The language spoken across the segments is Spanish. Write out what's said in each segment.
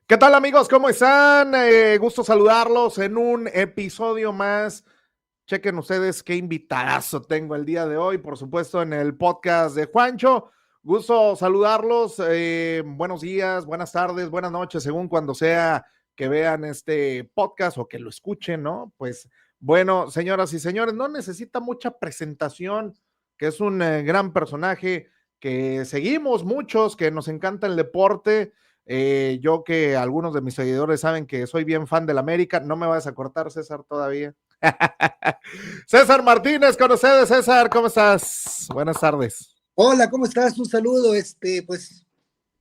¿Qué tal, amigos? ¿Cómo están? Gusto saludarlos en un episodio más. Chequen ustedes qué invitadazo tengo el día de hoy, por supuesto, en el podcast de Juancho. Gusto saludarlos. Buenos días, buenas tardes, buenas noches, según cuando sea que vean este podcast o que lo escuchen, ¿no? Pues bueno, señoras y señores, no necesita mucha presentación, que es un gran personaje que seguimos muchos, que nos encanta el deporte. Yo que algunos de mis seguidores saben que soy bien fan del América, no me vas a cortar, César, todavía. César Martínez, con ustedes. César, ¿cómo estás? Buenas tardes. Hola, ¿cómo estás? Un saludo, pues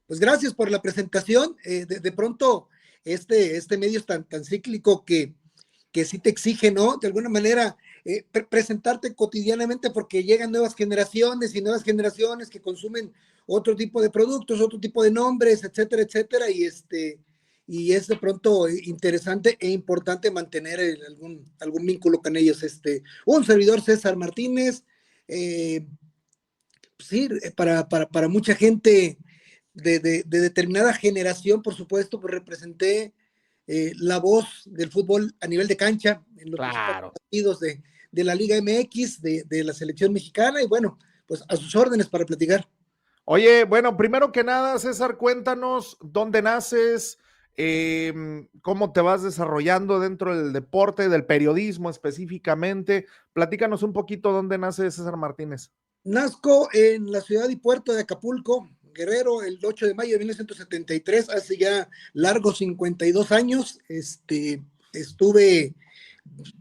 gracias por la presentación. De pronto, este medio es tan cíclico que sí te exige, ¿no? De alguna manera, presentarte cotidianamente porque llegan nuevas generaciones y nuevas generaciones que consumen otro tipo de productos, otro tipo de nombres, etcétera, etcétera, y es de pronto interesante e importante mantener algún vínculo con ellos. Un servidor, César Martínez, sí, para mucha gente de determinada generación, por supuesto, pues representé la voz del fútbol a nivel de cancha en los principales Claro. partidos de la Liga MX, de la selección mexicana, y bueno, pues a sus órdenes para platicar. Oye, bueno, primero que nada, César, cuéntanos dónde naces, cómo te vas desarrollando dentro del deporte, del periodismo específicamente. Platícanos un poquito dónde nace César Martínez. Nazco en la ciudad y puerto de Acapulco, Guerrero, el 8 de mayo de 1973, hace ya largos 52 años.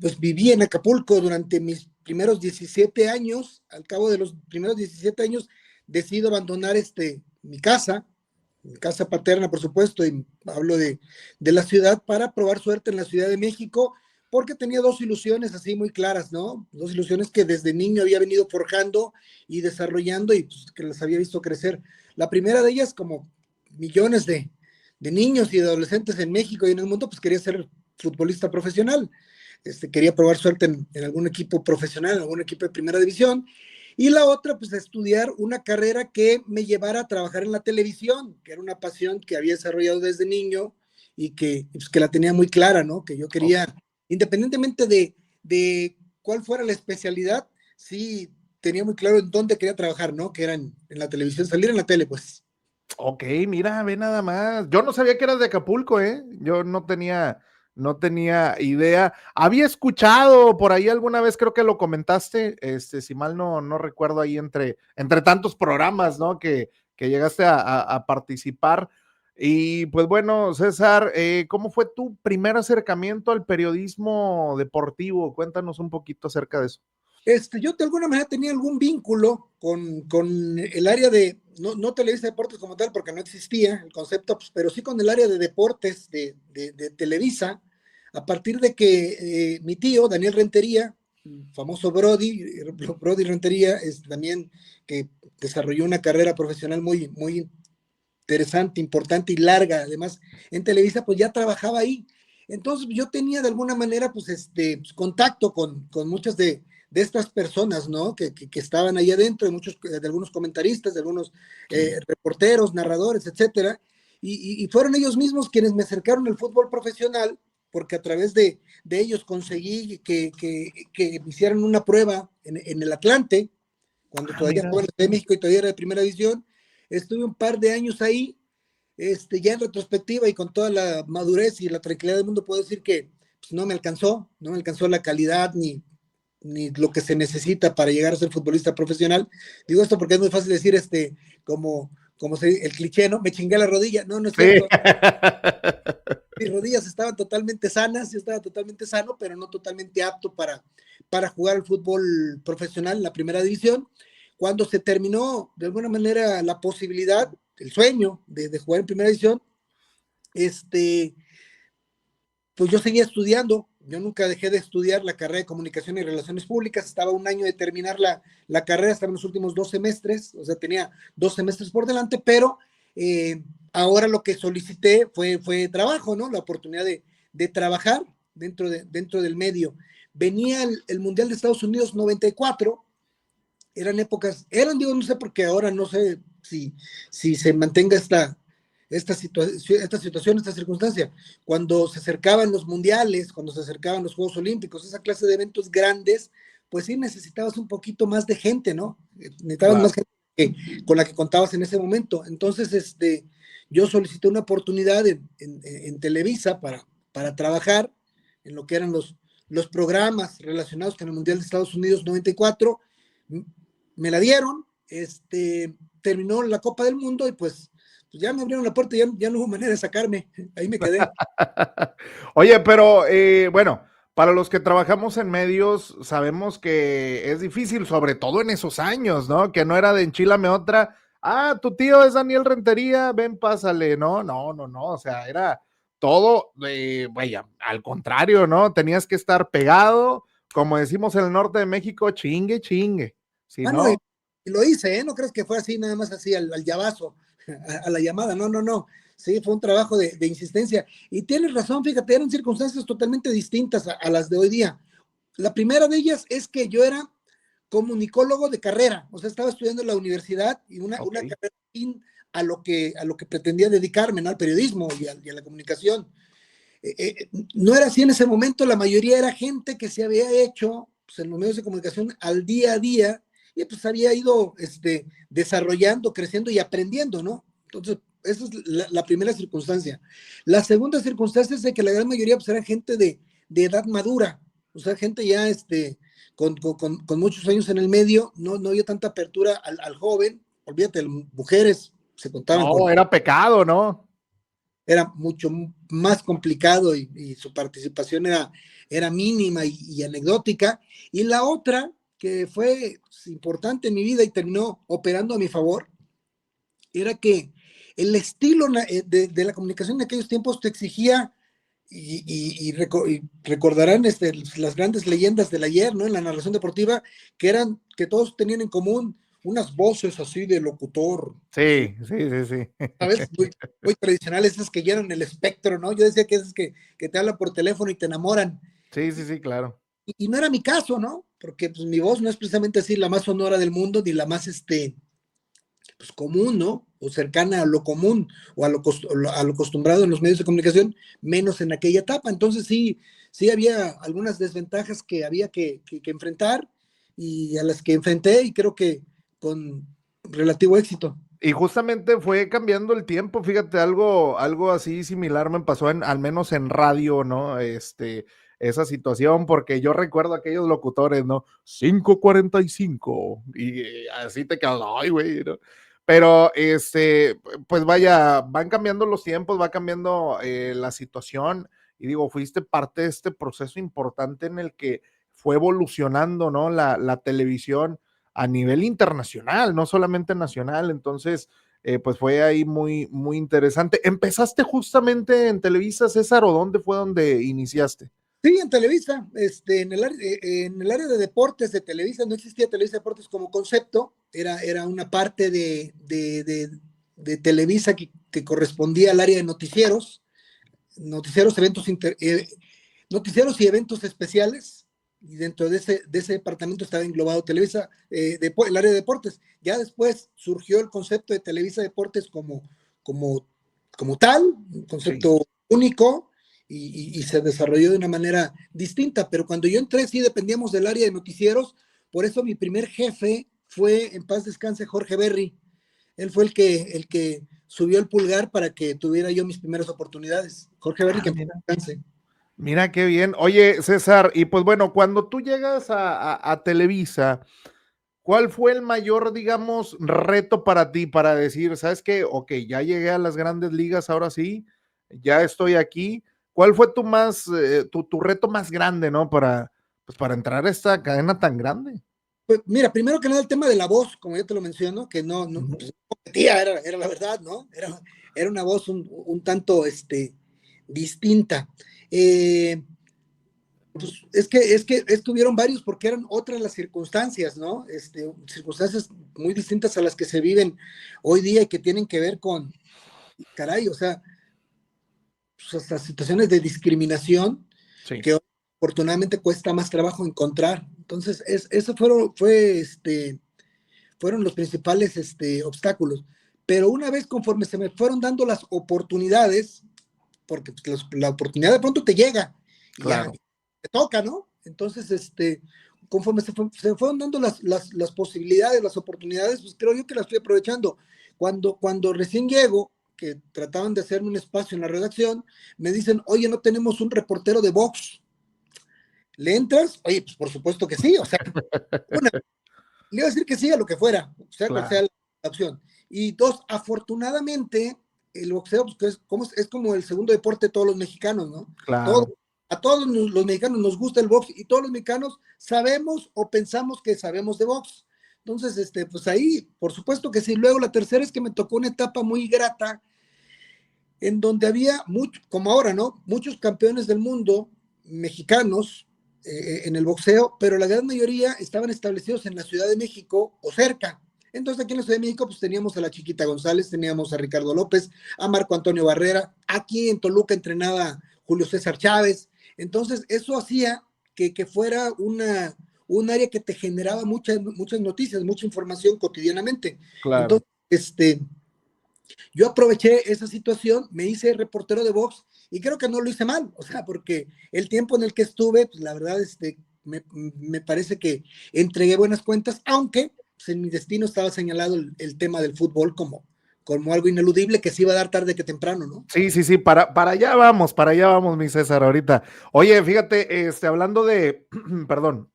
Pues viví en Acapulco durante mis primeros 17 años. Al cabo de los primeros 17 años, decido abandonar mi casa paterna, por supuesto, y hablo de la ciudad, para probar suerte en la Ciudad de México, porque tenía dos ilusiones así muy claras, ¿no? Dos ilusiones que desde niño había venido forjando y desarrollando y pues, que las había visto crecer. La primera de ellas, como millones de niños y de adolescentes en México y en el mundo, pues quería ser futbolista profesional. Quería probar suerte en algún equipo profesional, en algún equipo de primera división. Y la otra, pues estudiar una carrera que me llevara a trabajar en la televisión, que era una pasión que había desarrollado desde niño y pues, que la tenía muy clara, ¿no? Que yo Oh, quería, independientemente de cuál fuera la especialidad, sí tenía muy claro en dónde quería trabajar, ¿no? Que era en la televisión, salir en la tele, pues. ok, mira, ve nada más. Yo no sabía que eras de Acapulco, ¿eh? Yo no tenía idea. Había escuchado por ahí alguna vez, creo que lo comentaste, si mal no recuerdo ahí entre tantos programas, ¿no? Que llegaste a participar. Y pues bueno, César, ¿cómo fue tu primer acercamiento al periodismo deportivo? Cuéntanos un poquito acerca de eso. Yo de alguna manera tenía algún vínculo con el área no Televisa Deportes como tal, porque no existía el concepto, pues, pero sí con el área de deportes de Televisa, a partir de que mi tío, Daniel Rentería, famoso Brody Rentería, es también que desarrolló una carrera profesional muy interesante, importante y larga, además, en Televisa, pues ya trabajaba ahí. Entonces yo tenía de alguna manera, pues, pues, contacto con muchas de estas personas, ¿no? Que estaban ahí adentro, de algunos comentaristas, de algunos Sí. reporteros, narradores, etcétera. Y fueron ellos mismos quienes me acercaron al fútbol profesional, porque a través de ellos conseguí que hicieran una prueba en el Atlante, cuando Ah, todavía mira. estaba en la de México y todavía era de primera división. Estuve un par de años ahí, ya en retrospectiva y con toda la madurez y la tranquilidad del mundo, puedo decir que pues, no me alcanzó la calidad ni lo que se necesita para llegar a ser futbolista profesional. Digo esto porque es muy fácil decir, el cliché, ¿no? Me chingué la rodilla. No, no es Sí. cierto. Mis rodillas estaban totalmente sanas, yo estaba totalmente sano, pero no totalmente apto para jugar al fútbol profesional en la primera división. Cuando se terminó, de alguna manera, la posibilidad, el sueño de jugar en primera división, este, pues yo seguía estudiando. Yo nunca dejé de estudiar la carrera de Comunicación y Relaciones Públicas. Estaba un año de terminar la carrera, estaba en los últimos 2 semestres, o sea, tenía 2 semestres por delante, pero ahora lo que solicité fue trabajo, ¿no? La oportunidad de trabajar dentro del medio. Venía el Mundial de Estados Unidos 94, digo, no sé, porque ahora no sé si se mantenga esta situación, esta circunstancia. Cuando se acercaban los mundiales, cuando se acercaban los Juegos Olímpicos, esa clase de eventos grandes, pues sí necesitabas un poquito más de gente, ¿no? Necesitabas Claro. más gente con la que contabas en ese momento. Entonces, yo solicité una oportunidad en Televisa para trabajar en lo que eran los programas relacionados con el Mundial de Estados Unidos 94. Me la dieron, terminó la Copa del Mundo y pues ya me abrieron la puerta, ya no hubo manera de sacarme, ahí me quedé. Oye, pero bueno, para los que trabajamos en medios, sabemos que es difícil, sobre todo en esos años, ¿no? Que no era de enchilame otra. Ah, tu tío es Daniel Rentería, ven, pásale. No, no, no, no. O sea, era todo, vaya, al contrario, ¿no? Tenías que estar pegado, como decimos en el norte de México, chingue, chingue. Si No, no, y lo hice, ¿eh? No crees que fue así, nada más así al llavazo, a la llamada, no, no, no. Sí, fue un trabajo de insistencia. Y tienes razón, fíjate, eran circunstancias totalmente distintas a las de hoy día. La primera de ellas es que yo era comunicólogo de carrera, o sea, estaba estudiando en la universidad y ok. una carrera sin a lo que pretendía dedicarme, ¿no? Al periodismo y a la comunicación. No era así en ese momento, la mayoría era gente que se había hecho pues, en los medios de comunicación al día a día y pues había ido desarrollando, creciendo y aprendiendo, ¿no? Entonces, esa es la primera circunstancia. La segunda circunstancia es de que la gran mayoría pues era gente de edad madura, o sea, gente ya con muchos años en el medio, no había tanta apertura al joven, olvídate, mujeres se contaban No, era pecado, ¿no? era mucho más complicado y su participación era mínima y anecdótica. Y la otra, que fue importante en mi vida y terminó operando a mi favor, era que el estilo de la comunicación en aquellos tiempos te exigía, y recordarán las grandes leyendas del ayer, ¿no? En la narración deportiva, que todos tenían en común unas voces así de locutor, así, Sí, sí, sí, sí. ¿sabes? Muy tradicionales, esas que llenan el espectro, ¿no? Yo decía que esas que te hablan por teléfono y te enamoran. Sí, sí, sí, claro. Y no era mi caso, ¿no? Porque pues mi voz no es precisamente así la más sonora del mundo, ni la más, pues común, ¿no? O cercana a lo común, o a lo acostumbrado en los medios de comunicación, menos en aquella etapa. Entonces sí había algunas desventajas que había que enfrentar y a las que enfrenté y creo que con relativo éxito. Y justamente fue cambiando el tiempo, fíjate, algo así similar me pasó al menos en radio, ¿no? Esa situación, porque yo recuerdo a aquellos locutores, ¿no? 5:45, y así te quedas, ay, güey, ¿no? Pero, pues vaya, van cambiando los tiempos, va cambiando la situación, y digo, fuiste parte de este proceso importante en el que fue evolucionando, ¿no? La televisión a nivel internacional, no solamente nacional. Entonces, pues fue ahí muy, muy interesante. ¿Empezaste justamente en Televisa, César, o dónde fue donde iniciaste? Sí, en Televisa, en el área de deportes de Televisa, no existía Televisa Deportes como concepto, era una parte de Televisa que correspondía al área de noticieros, noticieros y eventos especiales, y dentro de ese departamento estaba englobado Televisa, el área de deportes. Ya después surgió el concepto de Televisa Deportes como, como tal, un Sí. concepto único, y se desarrolló de una manera distinta, pero cuando yo entré sí dependíamos del área de noticieros, por eso mi primer jefe fue, en paz descanse, Jorge Berry. Él fue el que subió el pulgar para que tuviera yo mis primeras oportunidades. Jorge Berry, Ah, que en paz mira. descanse. Mira qué bien. Oye, César, y pues bueno, cuando tú llegas a Televisa, ¿cuál fue el mayor, digamos, reto para ti para decir, sabes qué? Ok, ya llegué a las grandes ligas, ahora sí, ya estoy aquí. ¿Cuál fue tu reto más grande, ¿no? Pues para entrar a esta cadena tan grande. Pues mira, primero que nada el tema de la voz, como ya te lo menciono, que Ujú. pues, no competía, era la verdad, ¿no? Era una voz un tanto distinta. Eh, pues es que hubieron varios porque eran otras las circunstancias, ¿no? Circunstancias muy distintas a las que se viven hoy día y que tienen que ver con, caray, o sea, pues, hasta situaciones de discriminación Sí. que afortunadamente cuesta más trabajo encontrar. Entonces, eso fueron los principales obstáculos. pero una vez conforme se me fueron dando las oportunidades, porque pues, la oportunidad de pronto te llega y ya Claro. te toca, ¿no? Entonces, conforme se fueron dando las posibilidades, las oportunidades, pues creo yo que las estoy aprovechando. Cuando recién llego, que trataban de hacerme un espacio en la redacción, me dicen, oye, no tenemos un reportero de box. ¿Le entras? Oye, pues por supuesto que sí, o sea, una, le iba a decir que sí a lo que fuera, o sea, cual sea Claro, la opción. Y dos, afortunadamente, el boxeo pues, es como el segundo deporte de todos los mexicanos, ¿no? Todo, claro. a todos los mexicanos nos gusta el box y todos los mexicanos sabemos o pensamos que sabemos de box. Entonces, pues ahí, por supuesto que sí. Luego la tercera es que me tocó una etapa muy grata en donde había, como ahora, ¿no? Muchos campeones del mundo mexicanos en el boxeo, pero la gran mayoría estaban establecidos en la Ciudad de México o cerca. Entonces aquí en la Ciudad de México pues teníamos a la Chiquita González, teníamos a Ricardo López, a Marco Antonio Barrera, aquí en Toluca entrenaba Julio César Chávez. Entonces eso hacía que fuera un área que te generaba muchas noticias, mucha información cotidianamente. Claro. Entonces, yo aproveché esa situación, me hice reportero de box y creo que no lo hice mal, o sea, porque el tiempo en el que estuve, pues la verdad, me parece que entregué buenas cuentas, aunque pues, en mi destino estaba señalado el tema del fútbol como algo ineludible que se iba a dar tarde que temprano, ¿no? Sí, sí, sí, para allá vamos, mi César, ahorita. Oye, fíjate, hablando de, perdón,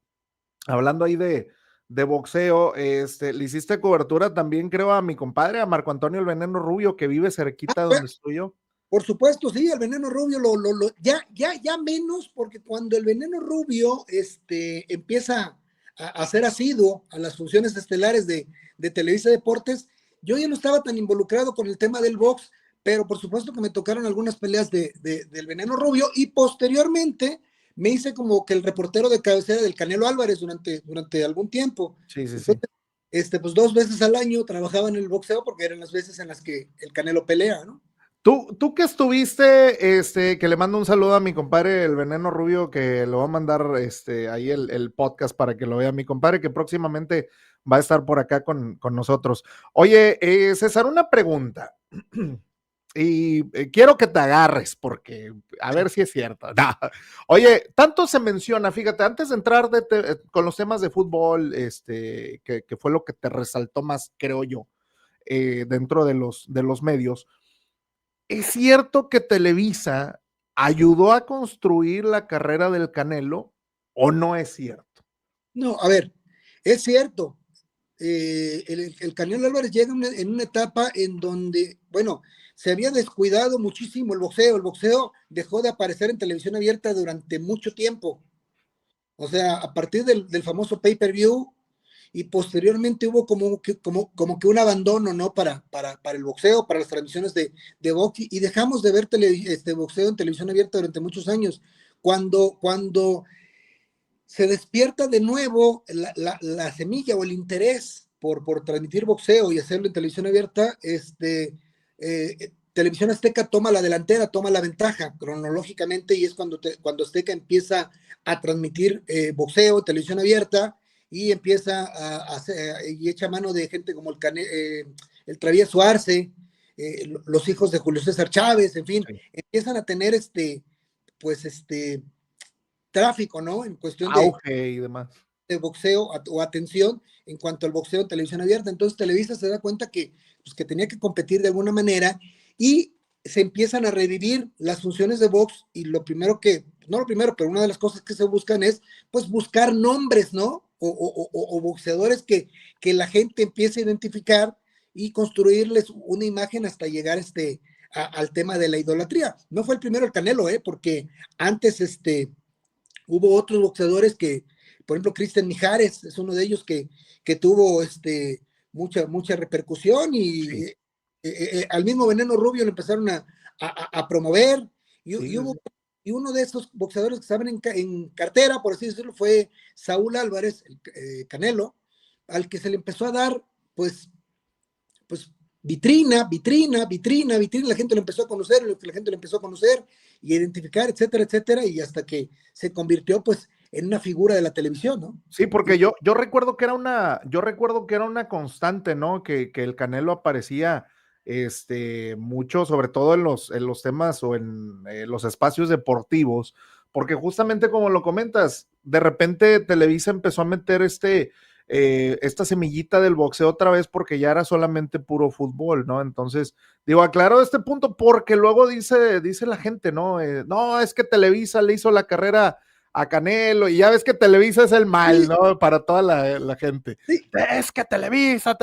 hablando ahí de boxeo, le hiciste cobertura también, creo, a mi compadre, a Marco Antonio el Veneno Rubio, que vive cerquita de donde estoy yo. Por supuesto, sí, el Veneno Rubio ya menos, porque cuando el Veneno Rubio empieza a ser asiduo a las funciones estelares de Televisa Deportes, yo ya no estaba tan involucrado con el tema del box, pero por supuesto que me tocaron algunas peleas del Veneno Rubio y posteriormente me hice como que el reportero de cabecera del Canelo Álvarez durante algún tiempo. Sí, sí, sí. Entonces, pues 2 veces al año trabajaba en el boxeo porque eran las veces en las que el Canelo pelea, ¿no? Tú que estuviste, que le mando un saludo a mi compadre el Veneno Rubio, que lo va a mandar ahí el podcast para que lo vea mi compadre, que próximamente va a estar por acá con nosotros. Oye, César, una pregunta. Y quiero que te agarres, porque a ver si es cierto. No. Oye, tanto se menciona, fíjate, antes de entrar con los temas de fútbol, que fue lo que te resaltó más, creo yo, dentro de los medios. ¿Es cierto que Televisa ayudó a construir la carrera del Canelo o no es cierto? No, a ver, es cierto. El Canelo Álvarez llega en una etapa en donde, bueno, se había descuidado muchísimo el boxeo. El boxeo dejó de aparecer en televisión abierta durante mucho tiempo. O sea, a partir del famoso pay-per-view y posteriormente hubo como que un abandono, ¿no? Para el boxeo, para las transmisiones de box y dejamos de ver boxeo en televisión abierta durante muchos años. Cuando se despierta de nuevo la semilla o el interés por transmitir boxeo y hacerlo en televisión abierta, Televisión Azteca toma la delantera, toma la ventaja cronológicamente y es cuando Azteca empieza a transmitir boxeo en televisión abierta y empieza a hacer, y echa mano de gente como el Travieso Arce, los hijos de Julio César Chávez, en fin, Sí. empiezan a tener pues tráfico, ¿no? En cuestión Auge y demás. de boxeo o atención en cuanto al boxeo en televisión abierta. Entonces Televisa se da cuenta que tenía que competir de alguna manera y se empiezan a revivir las funciones de box y no lo primero, pero una de las cosas que se buscan es pues buscar nombres, ¿no? O boxeadores que la gente empiece a identificar y construirles una imagen hasta llegar al tema de la idolatría. No fue el primero el Canelo, porque antes hubo otros boxeadores por ejemplo, Cristian Mijares es uno de ellos que tuvo mucha repercusión y Sí, al mismo Veneno Rubio lo empezaron a promover sí, y, sí, hubo, sí. y uno de esos boxeadores que estaban en cartera, por así decirlo, fue Saúl Álvarez, el Canelo, al que se le empezó a dar, pues vitrina, la gente lo empezó a conocer, la gente lo empezó a conocer y a identificar, etcétera, etcétera, y hasta que se convirtió pues en una figura de la televisión, ¿no? Sí, porque yo recuerdo que era una constante, ¿no? Que el Canelo aparecía mucho, sobre todo en los temas o en los espacios deportivos, porque justamente como lo comentas, de repente Televisa empezó a meter esta semillita del boxeo otra vez porque ya era solamente puro fútbol, ¿no? Entonces, digo, aclaro este punto porque luego dice la gente, ¿no? No, es que Televisa le hizo la carrera a Canelo y ya ves que Televisa es el mal, Sí, ¿no? Para toda la gente. sí, Es que Televisa.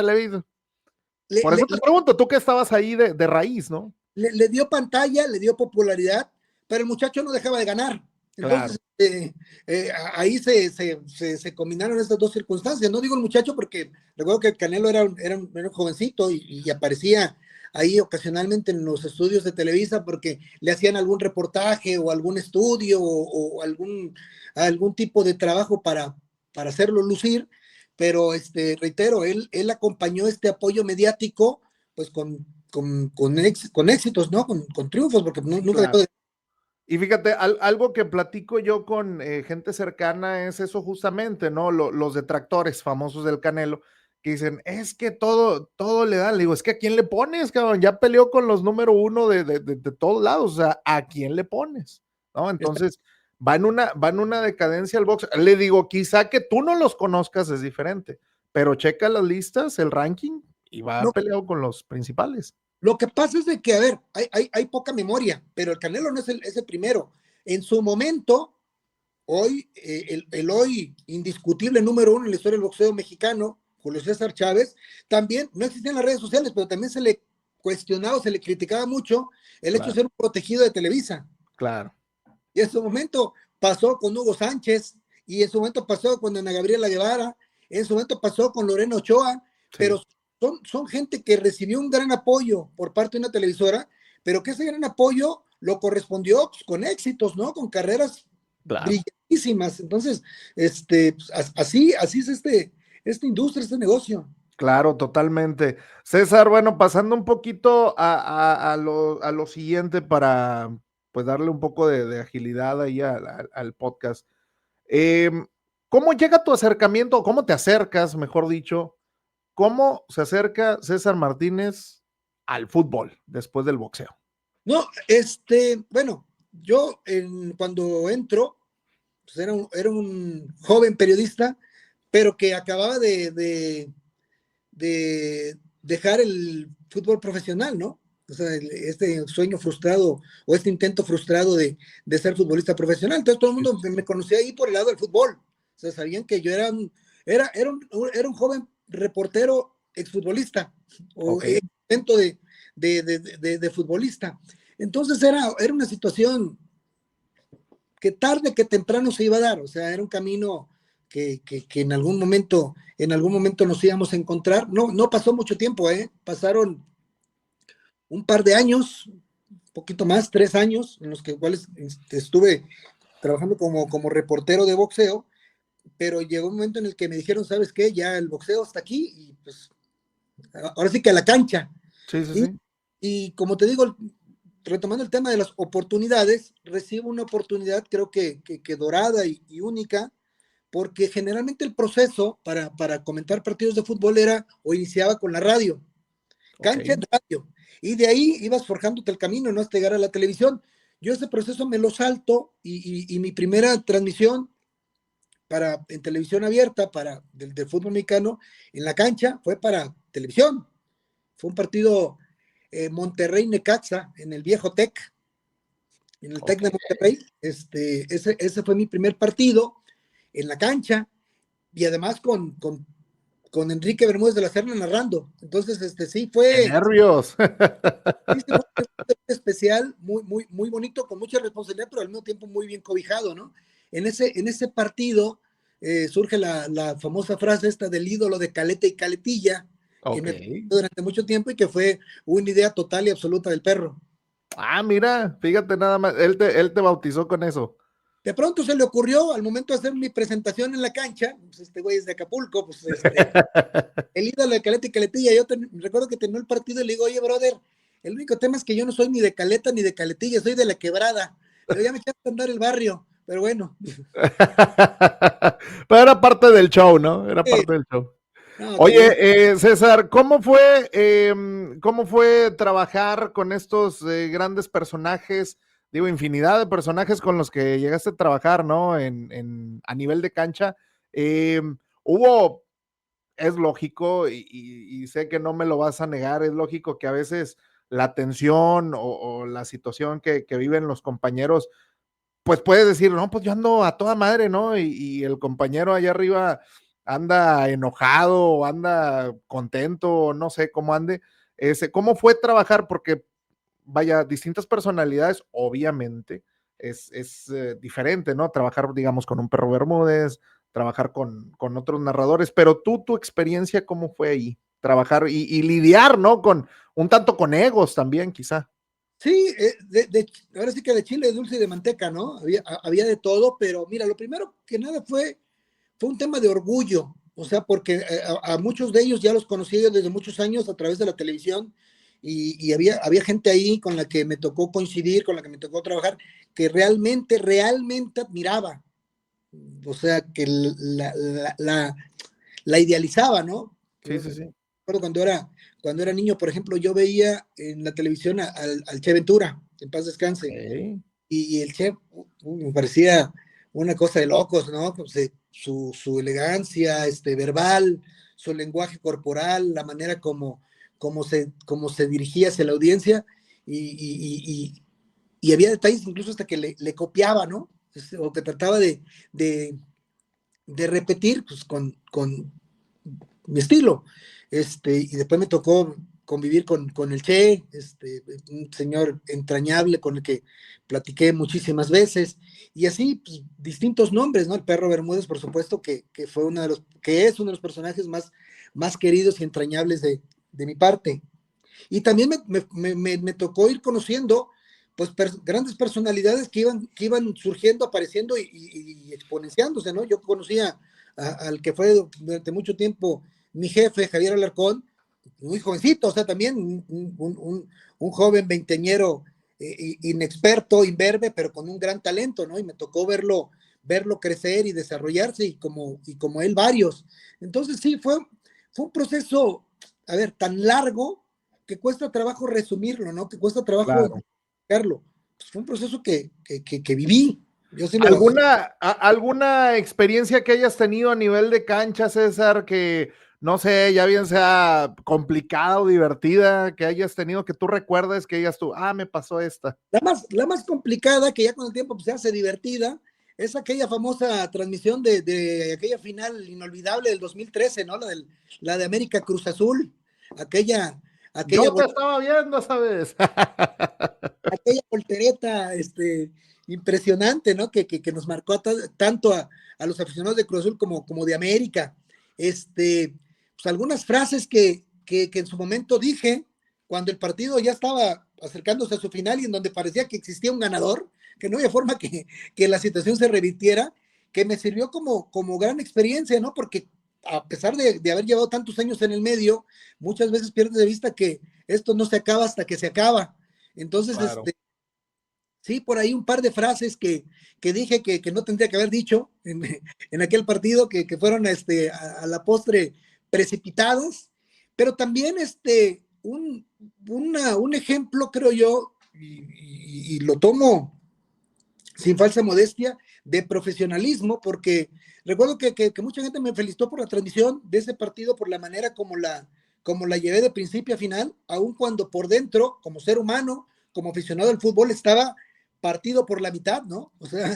le, Por eso le- te pregunto, tú que estabas ahí de raíz, ¿no? le dio pantalla, le dio popularidad, pero el muchacho no dejaba de ganar. Claro, Entonces, ahí se combinaron estas dos circunstancias. No digo el muchacho porque recuerdo que Canelo era un jovencito y aparecía ahí ocasionalmente en los estudios de Televisa porque le hacían algún reportaje o algún estudio o algún tipo de trabajo para hacerlo lucir. Pero reitero, él acompañó este apoyo mediático pues con éxitos, ¿no? Con triunfos, porque sí, nunca dejó claro. de... Y fíjate, algo que platico yo con gente cercana es eso justamente, ¿no? Los detractores famosos del Canelo, que dicen, es que todo le dan. Le digo, es que ¿a quién le pones, cabrón? Ya peleó con los número uno de todos lados, o sea, ¿a quién le pones? ¿No? Entonces, va en una decadencia el box. Le digo, quizá que tú no los conozcas es diferente, pero checa las listas, el ranking, y va No, peleado con los principales. lo que pasa es de que, a ver, hay poca memoria, pero el Canelo no es el primero. En su momento, hoy, el hoy indiscutible número uno en la historia del boxeo mexicano, Julio César Chávez, también no existían las redes sociales, pero también se le cuestionaba, se le criticaba mucho el hecho de Claro, ser un protegido de Televisa. claro. Y en su momento pasó con Hugo Sánchez, y en su momento pasó con Ana Gabriela Guevara, en su momento pasó con Lorena Ochoa, Sí, pero son gente que recibió un gran apoyo por parte de una televisora, pero que ese gran apoyo lo correspondió pues, con éxitos, ¿no? Con carreras claro. brillantísimas. Entonces, pues, así es esta industria, este negocio. Claro, totalmente. César, bueno, pasando un poquito a lo siguiente para pues darle un poco de agilidad ahí al podcast. Em, ¿Cómo llega tu acercamiento? ¿Cómo te acercas, mejor dicho? ¿Cómo se acerca César Martínez al fútbol después del boxeo? No, bueno, yo cuando entro, pues era un joven periodista, pero que acababa de dejar el fútbol profesional, ¿no? O sea, este sueño frustrado o este intento frustrado de ser futbolista profesional. Entonces todo el Sí, mundo me conocía ahí por el lado del fútbol. O sea, sabían que yo era un joven reportero exfutbolista o ok, intento de futbolista. Entonces era una situación que tarde que temprano se iba a dar, o sea, era un camino que en algún momento nos íbamos a encontrar. No pasó mucho tiempo, pasaron un par de años, un poquito más, 3 años, en los que cuales estuve trabajando como reportero de boxeo, pero llegó un momento en el que me dijeron, ¿sabes qué? Ya el boxeo está aquí y pues ahora sí que a la cancha. sí, sí, Y, sí, y como te digo, retomando el tema de las oportunidades, recibo una oportunidad creo que dorada y única, porque generalmente el proceso para comentar partidos de fútbol era o iniciaba con la radio, ok, cancha en radio, y de ahí ibas forjándote el camino, ¿no? Hasta llegar a la televisión. Yo ese proceso me lo salto y mi primera transmisión en televisión abierta del fútbol mexicano en la cancha fue para televisión. Fue un partido Monterrey-Necaxa en el viejo TEC, en el TEC ok. de Monterrey. Ese fue mi primer partido en la cancha y además con Enrique Bermúdez de la Serna narrando. Entonces, sí ¡Qué fue, nervios! sí, sí fue un especial, muy, muy, muy bonito, con mucha responsabilidad, pero al mismo tiempo muy bien cobijado, ¿no? En ese partido surge la famosa frase esta del ídolo de Caleta y Caletilla, que Ok. me durante mucho tiempo y que fue una idea total y absoluta del perro. Ah, mira, fíjate nada más, él te bautizó con eso. De pronto se le ocurrió al momento de hacer mi presentación en la cancha, pues este güey es de Acapulco, pues el ídolo de Caleta y Caletilla. Yo recuerdo que terminó el partido y le digo, oye, brother, el único tema es que yo no soy ni de Caleta ni de Caletilla, soy de la Quebrada. Pero ya me echaste a andar el barrio, pero bueno. Pero era parte del show, ¿no? Era parte del show. No, qué bueno. Oye, César, cómo fue trabajar con estos grandes personajes? Digo, infinidad de personajes con los que llegaste a trabajar, ¿no? A nivel de cancha. Eh, hubo, es lógico, y sé que no me lo vas a negar, es lógico que a veces la tensión o la situación que viven los compañeros pues puedes decir, no, pues yo ando a toda madre, ¿no? Y el compañero allá arriba anda enojado, o anda contento, o no sé cómo ande. ¿Cómo fue trabajar? Porque, vaya, distintas personalidades, obviamente, es diferente, ¿no? Trabajar, digamos, con un Perro Bermúdez, trabajar con otros narradores, pero tu experiencia, ¿cómo fue ahí? Trabajar y lidiar, ¿no? Un tanto con egos también, quizá. Sí, ahora sí que de chile, dulce y de manteca, ¿no? Había de todo, pero mira, lo primero que nada fue un tema de orgullo, o sea, porque a muchos de ellos ya los conocí yo desde muchos años a través de la televisión y había gente ahí con la que me tocó coincidir, con la que me tocó trabajar, que realmente admiraba, o sea, que la idealizaba, ¿no? Sí, sí, sí. Recuerdo cuando era niño, por ejemplo, yo veía en la televisión al Che Ventura, en paz descanse, Okay. y el Che me parecía una cosa de locos, ¿no? Pues, su elegancia verbal, su lenguaje corporal, la manera como se dirigía hacia la audiencia, y, y, y, y había detalles incluso hasta que le copiaba, ¿no? O que trataba de, de repetir pues, con mi estilo. Y después me tocó convivir con el Che, un señor entrañable con el que platiqué muchísimas veces, y así pues, distintos nombres, ¿no? El Perro Bermúdez, por supuesto, que es uno de los personajes más queridos y entrañables de mi parte. Y también me tocó ir conociendo pues grandes personalidades que iban surgiendo, apareciendo y exponenciándose, ¿no? Yo conocía al que fue durante mucho tiempo mi jefe, Javier Alarcón, muy jovencito, o sea, también un joven veinteñero, inexperto, imberbe, pero con un gran talento, ¿no? Y me tocó verlo crecer y desarrollarse, y como él varios. Entonces sí, fue un proceso, a ver, tan largo que cuesta trabajo resumirlo, ¿no? Que cuesta trabajo Claro. explicarlo. Pues fue un proceso que viví. Yo sí lo. ¿Alguna experiencia que hayas tenido a nivel de cancha, César, que no sé, ya bien sea complicada o divertida, que hayas tenido, que tú recuerdes, que digas tú, me pasó esta? La más complicada, que ya con el tiempo pues, se hace divertida, es aquella famosa transmisión de aquella final inolvidable del 2013, ¿no? La de América Cruz Azul, aquella, aquella, Yo te estaba viendo, ¿sabes? aquella voltereta impresionante, ¿no? Que nos marcó tanto a los aficionados de Cruz Azul como de América. Pues algunas frases que en su momento dije cuando el partido ya estaba acercándose a su final y en donde parecía que existía un ganador, que no había forma que la situación se revirtiera, que me sirvió como gran experiencia, ¿no? Porque a pesar de haber llevado tantos años en el medio, muchas veces pierdes de vista que esto no se acaba hasta que se acaba. Entonces, Claro. sí, por ahí un par de frases que dije que no tendría que haber dicho en aquel partido, que fueron a la postre precipitadas, pero también un ejemplo, creo yo, y lo tomo sin falsa modestia, de profesionalismo, porque recuerdo que mucha gente me felicitó por la transmisión de ese partido, por la manera como la llevé de principio a final, aun cuando por dentro, como ser humano, como aficionado al fútbol, estaba partido por la mitad, ¿no? O sea,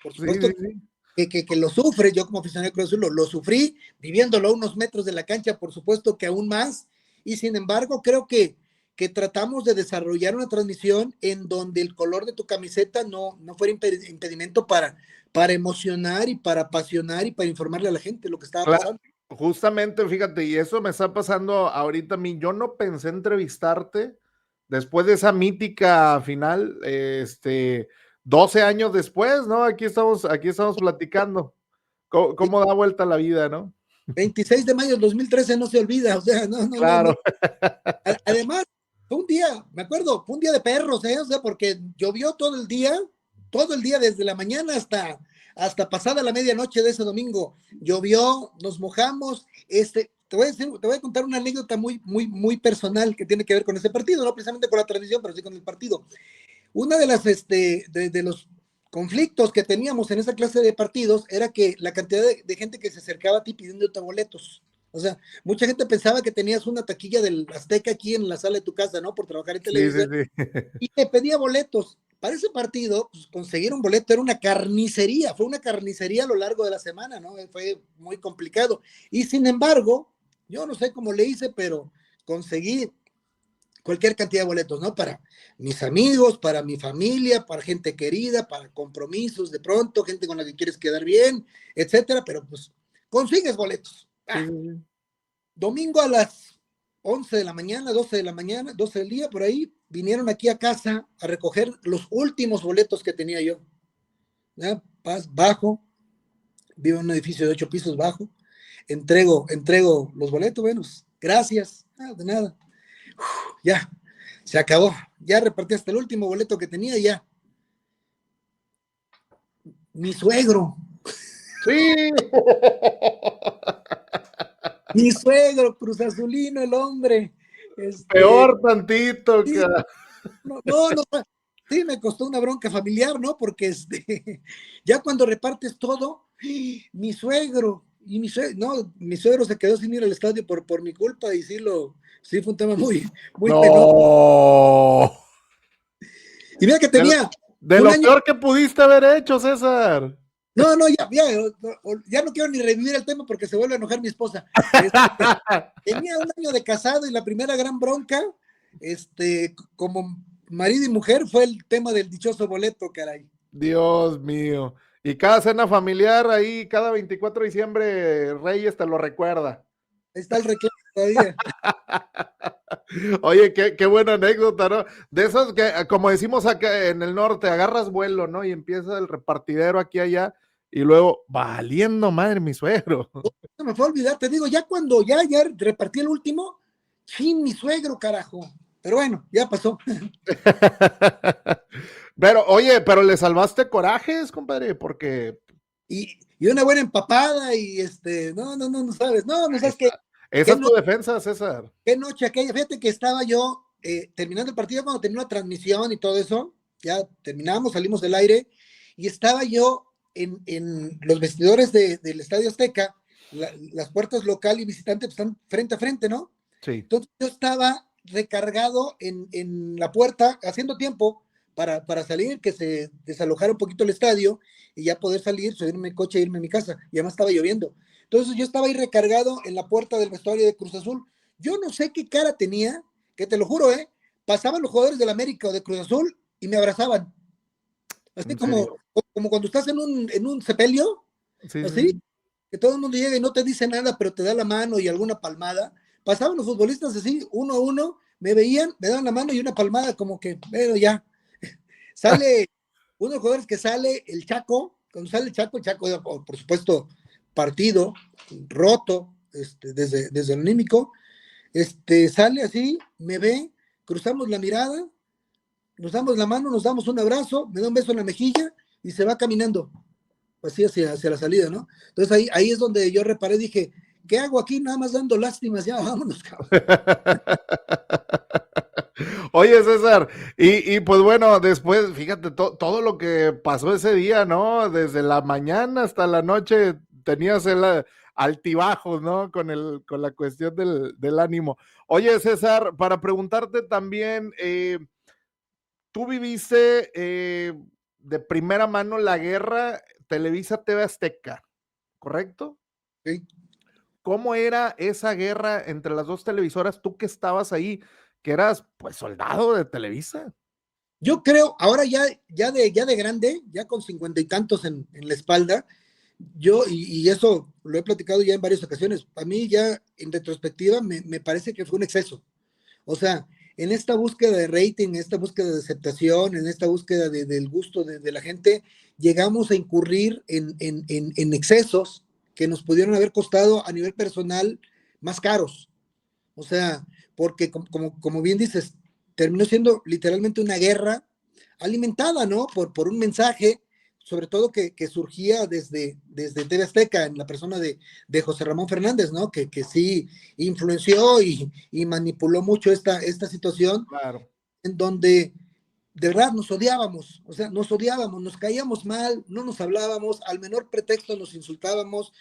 por Sí, supuesto sí, sí. que lo sufre, yo como aficionado de Cruz Azul lo sufrí, viviéndolo a unos metros de la cancha, por supuesto que aún más, y sin embargo creo que tratamos de desarrollar una transmisión en donde el color de tu camiseta no fuera impedimento para emocionar y para apasionar y para informarle a la gente lo que estaba Claro, pasando. justamente, fíjate, y eso me está pasando ahorita a mí. Yo no pensé entrevistarte después de esa mítica final, 12 años después, ¿no? Aquí estamos platicando. ¿Cómo da vuelta la vida, no? 26 de mayo del 2013 no se olvida, o sea, no, no, no, no. Claro. Además, fue un día, me acuerdo, fue un día de perros, ¿eh? O sea, porque llovió todo el día desde la mañana hasta pasada la medianoche de ese domingo. Llovió, nos mojamos, te voy a contar una anécdota muy personal que tiene que ver con ese partido, no precisamente con la transmisión, pero sí con el partido. Una de las, de los conflictos que teníamos en esa clase de partidos era que la cantidad de gente que se acercaba a ti pidiéndote boletos. O sea, mucha gente pensaba que tenías una taquilla del Azteca aquí en la sala de tu casa, ¿no? Por trabajar en Sí, sí, televisión. sí. Y te pedía boletos. Para ese partido, pues, conseguir un boleto era una carnicería, fue una carnicería a lo largo de la semana, ¿no? Fue muy complicado. Y sin embargo, yo no sé cómo le hice, pero conseguí cualquier cantidad de boletos, ¿no? Para mis amigos, para mi familia, para gente querida, para compromisos de pronto, gente con la que quieres quedar bien, etcétera, pero pues consigues boletos. Sí, sí, sí. Domingo a las 11 de la mañana, 12 de la mañana, 12 del día, por ahí, vinieron aquí a casa a recoger los últimos boletos que tenía yo. ¿Ya? Bajo, vivo en un edificio de 8 pisos bajo, entrego los boletos, bueno, gracias, de nada. Ya, se acabó. Ya repartí hasta el último boleto que tenía, ya. Mi suegro, Sí. mi suegro, Cruz Azulino, el hombre. Peor tantito, Sí, no, sí, me costó una bronca familiar, ¿no? Porque ya cuando repartes todo, mi suegro, no, mi suegro se quedó sin ir al estadio por mi culpa y sí fue un tema muy penoso. No. Y mira que De lo, tenía de un lo año. peor que pudiste haber hecho, César. No, ya no quiero ni revivir el tema porque se vuelve a enojar mi esposa. Tenía un año de casado y la primera gran bronca, como marido y mujer, fue el tema del dichoso boleto, caray. Dios mío. Y cada cena familiar ahí, cada 24 de diciembre, Reyes te lo recuerda. Ahí está el reclamo todavía. Oye, qué buena anécdota, ¿no? De esos que, como decimos acá en el norte, agarras vuelo, ¿no? Y empieza el repartidero aquí allá, y luego, valiendo madre mi suegro. No me fue a olvidar, te digo, ya cuando ya repartí el último, sí, mi suegro, carajo. Pero bueno, ya pasó. Pero, oye, pero le salvaste corajes, compadre, porque Y una buena empapada y no sabes, no ahí sabes qué, está. Esa qué, es no, tu defensa, César. qué noche aquella. Fíjate que estaba yo terminando el partido cuando terminó la transmisión y todo eso, ya terminamos, salimos del aire y estaba yo en los vestidores del Estadio Azteca, las puertas local y visitante pues, están frente a frente, ¿no? Sí. Entonces yo estaba recargado en la puerta, haciendo tiempo para salir, que se desalojara un poquito el estadio y ya poder salir, subirme en coche e irme a mi casa. Y además estaba lloviendo. Entonces yo estaba ahí recargado en la puerta del vestuario de Cruz Azul. Yo no sé qué cara tenía, que te lo juro, pasaban los jugadores del América o de Cruz Azul y me abrazaban. Así ¿En serio? como cuando estás en un sepelio, Sí, sí, así, sí. que todo el mundo llega y no te dice nada, pero te da la mano y alguna palmada. Pasaban los futbolistas así, uno a uno, me veían, me daban la mano y una palmada, como que, bueno, ya. Sale, uno de los jugadores que sale, el Chaco, cuando sale el Chaco, por supuesto, partido, roto, desde el anímico, sale así, me ve, cruzamos la mirada, nos damos la mano, nos damos un abrazo, me da un beso en la mejilla y se va caminando así hacia la salida, ¿no? Entonces ahí es donde yo reparé, dije, ¿qué hago aquí? Nada más dando lástimas, ya vámonos, cabrón. Oye, César, y pues bueno, después, fíjate, todo lo que pasó ese día, ¿no? Desde la mañana hasta la noche tenías el altibajos, ¿no? Con la cuestión del ánimo. Oye, César, para preguntarte también, tú viviste de primera mano la guerra Televisa TV Azteca, ¿correcto? ¿Sí? ¿Cómo era esa guerra entre las dos televisoras? Tú que estabas ahí, que eras pues soldado de Televisa. Yo creo, ahora ya de grande, ya con 50 y tantos en la espalda, y eso lo he platicado ya en varias ocasiones, a mí ya en retrospectiva me parece que fue un exceso. O sea, en esta búsqueda de rating, en esta búsqueda de aceptación, en esta búsqueda del gusto de la gente, llegamos a incurrir en excesos que nos pudieron haber costado a nivel personal más caros. O sea, porque como bien dices, terminó siendo literalmente una guerra alimentada, ¿no? Por un mensaje sobre todo que surgía desde TV Azteca, en la persona de José Ramón Fernández, ¿no? Que sí influenció y manipuló mucho esta situación, Claro. en donde de verdad nos odiábamos, o sea, nos odiábamos, nos caíamos mal, no nos hablábamos, al menor pretexto nos insultábamos,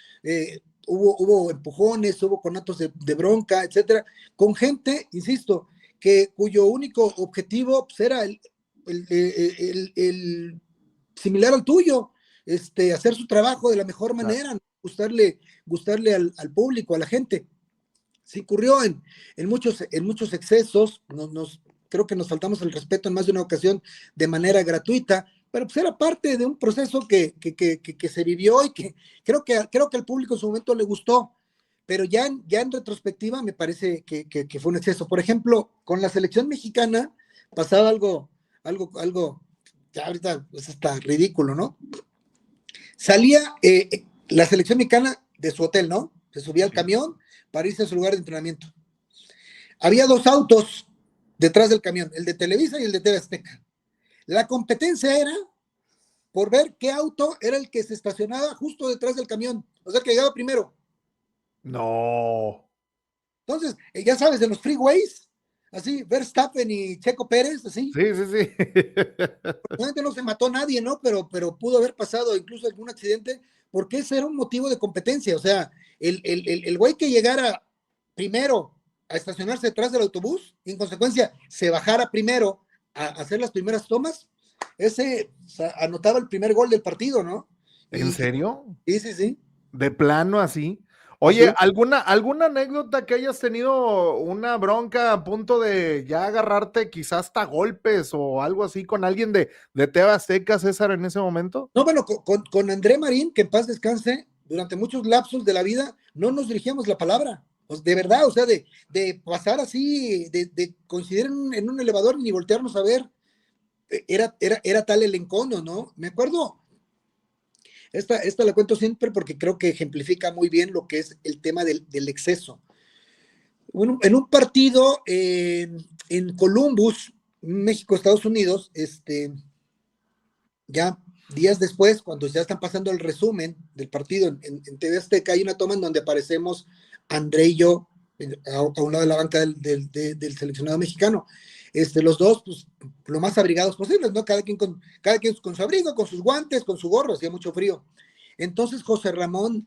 hubo empujones, hubo conatos de bronca, etcétera, con gente, insisto, cuyo único objetivo pues, era el similar al tuyo, hacer su trabajo de la mejor manera, Claro. ¿no? Gustarle al público, a la gente. Se incurrió en muchos excesos, creo que nos faltamos el respeto en más de una ocasión de manera gratuita, pero pues era parte de un proceso que se vivió y que creo que al público en su momento le gustó, pero ya en retrospectiva me parece que fue un exceso. Por ejemplo, con la selección mexicana pasaba algo que ahorita es hasta ridículo, ¿no? Salía la selección mexicana de su hotel, ¿no? Se subía al Sí. camión para irse a su lugar de entrenamiento. Había dos autos detrás del camión, el de Televisa y el de TV Azteca. La competencia era por ver qué auto era el que se estacionaba justo detrás del camión, o sea, que llegaba primero. No. Entonces, ya sabes, de los freeways, así, Verstappen y Checo Pérez, así, Sí, sí, sí. realmente no se mató nadie, ¿no? Pero pudo haber pasado incluso algún accidente, porque ese era un motivo de competencia, o sea, el güey que llegara primero a estacionarse detrás del autobús, y en consecuencia se bajara primero a hacer las primeras tomas, ese o sea, anotaba el primer gol del partido, ¿no? ¿En Y serio? sí, De plano así. Oye, así. ¿alguna anécdota que hayas tenido una bronca a punto de ya agarrarte quizás hasta golpes o algo así con alguien de TV Azteca, César, en ese momento? No, bueno, con André Marín, que en paz descanse, durante muchos lapsos de la vida no nos dirigíamos la palabra. Pues de verdad, o sea, de pasar así, de coincidir en un elevador y ni voltearnos a ver, era tal el encono, ¿no? Me acuerdo, esta la cuento siempre porque creo que ejemplifica muy bien lo que es el tema del exceso. En un partido en Columbus, México, Estados Unidos, ya días después, cuando ya están pasando el resumen del partido en TV Azteca, hay una toma en donde aparecemos André y yo a un lado de la banca del seleccionado mexicano. Los dos, pues, lo más abrigados posibles, ¿no? Cada quien con su abrigo, con sus guantes, con su gorro, hacía mucho frío. Entonces José Ramón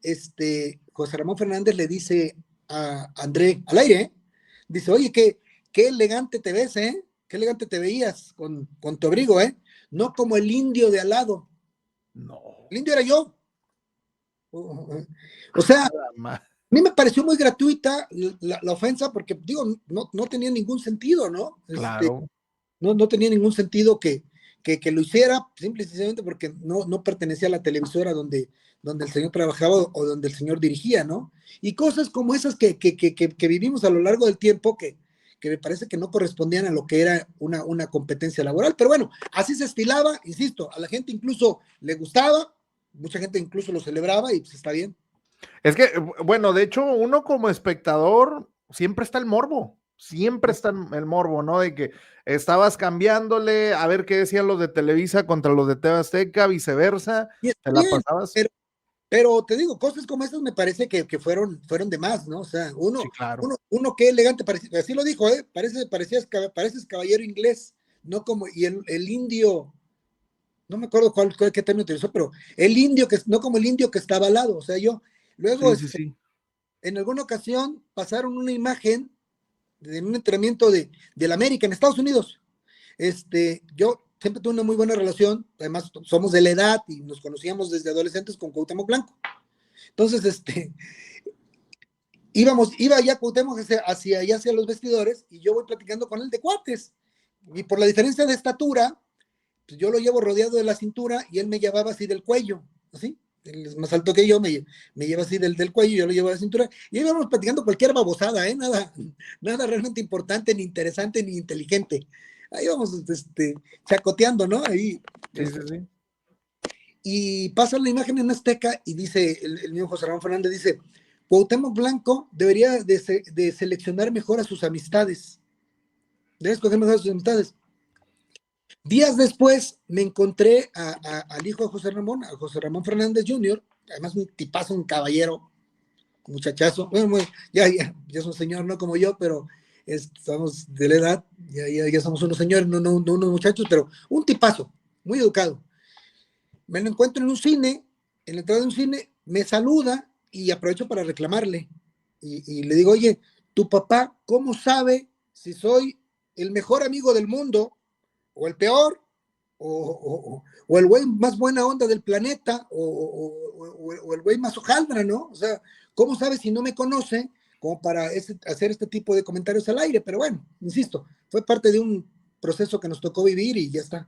Fernández le dice a André, al aire, ¿eh? Dice, oye, qué elegante te ves, ¿eh? Qué elegante te veías con tu abrigo, ¿eh? No como el indio de al lado. No. El indio era yo. O sea, a mí me pareció muy gratuita la ofensa porque, digo, no tenía ningún sentido, ¿no? Claro. No tenía ningún sentido que lo hiciera, simple y sencillamente porque no pertenecía a la televisora donde el señor trabajaba o donde el señor dirigía, ¿no? Y cosas como esas que vivimos a lo largo del tiempo que me parece que no correspondían a lo que era una competencia laboral. Pero bueno, así se estilaba, insisto, a la gente incluso le gustaba, mucha gente incluso lo celebraba y pues está bien. Es que, bueno, de hecho, uno como espectador siempre está el morbo, siempre está el morbo, ¿no? De que estabas cambiándole a ver qué decían los de Televisa contra los de TV Azteca, viceversa, Y está te la bien, pasabas. pero te digo, cosas como estas me parece que fueron de más, ¿no? O sea, Sí, claro. uno qué elegante, así lo dijo, ¿eh? Pareces caballero inglés, no como, y el indio, no me acuerdo qué término utilizó, pero el indio no como el indio que estaba al lado, o sea, luego, Sí, sí, sí. en alguna ocasión pasaron una imagen de un entrenamiento del América en Estados Unidos. Yo siempre tuve una muy buena relación, además somos de la edad y nos conocíamos desde adolescentes con Cuauhtémoc Blanco. Entonces, iba ya Cuauhtémoc hacia los vestidores y yo voy platicando con él de cuates. Y por la diferencia de estatura, pues yo lo llevo rodeado de la cintura y él me llevaba así del cuello, así. Él es más alto que yo, me lleva así del cuello, yo lo llevo de la cintura, y íbamos platicando cualquier babosada, nada realmente importante, ni interesante, ni inteligente. Ahí vamos, chacoteando, ¿no? Ahí, Sí, sí, sí. y pasa la imagen en Azteca y dice, el mismo José Ramón Fernández dice, Cuauhtémoc Blanco debería de seleccionar mejor a sus amistades, debe escoger mejor a sus amistades. Días después me encontré al hijo de José Ramón, a José Ramón Fernández Jr., además un tipazo, un caballero, un muchachazo, bueno, ya es un señor, no como yo, pero estamos de la edad, ya somos unos señores, no unos muchachos, pero un tipazo, muy educado. Me lo encuentro en un cine, en la entrada de un cine, me saluda y aprovecho para reclamarle. Y le digo, oye, tu papá, ¿cómo sabe si soy el mejor amigo del mundo o el peor? O el güey más buena onda del planeta, o el güey más hojaldra, ¿no? O sea, ¿cómo sabe si no me conoce como para hacer este tipo de comentarios al aire? Pero bueno, insisto, fue parte de un proceso que nos tocó vivir y ya está.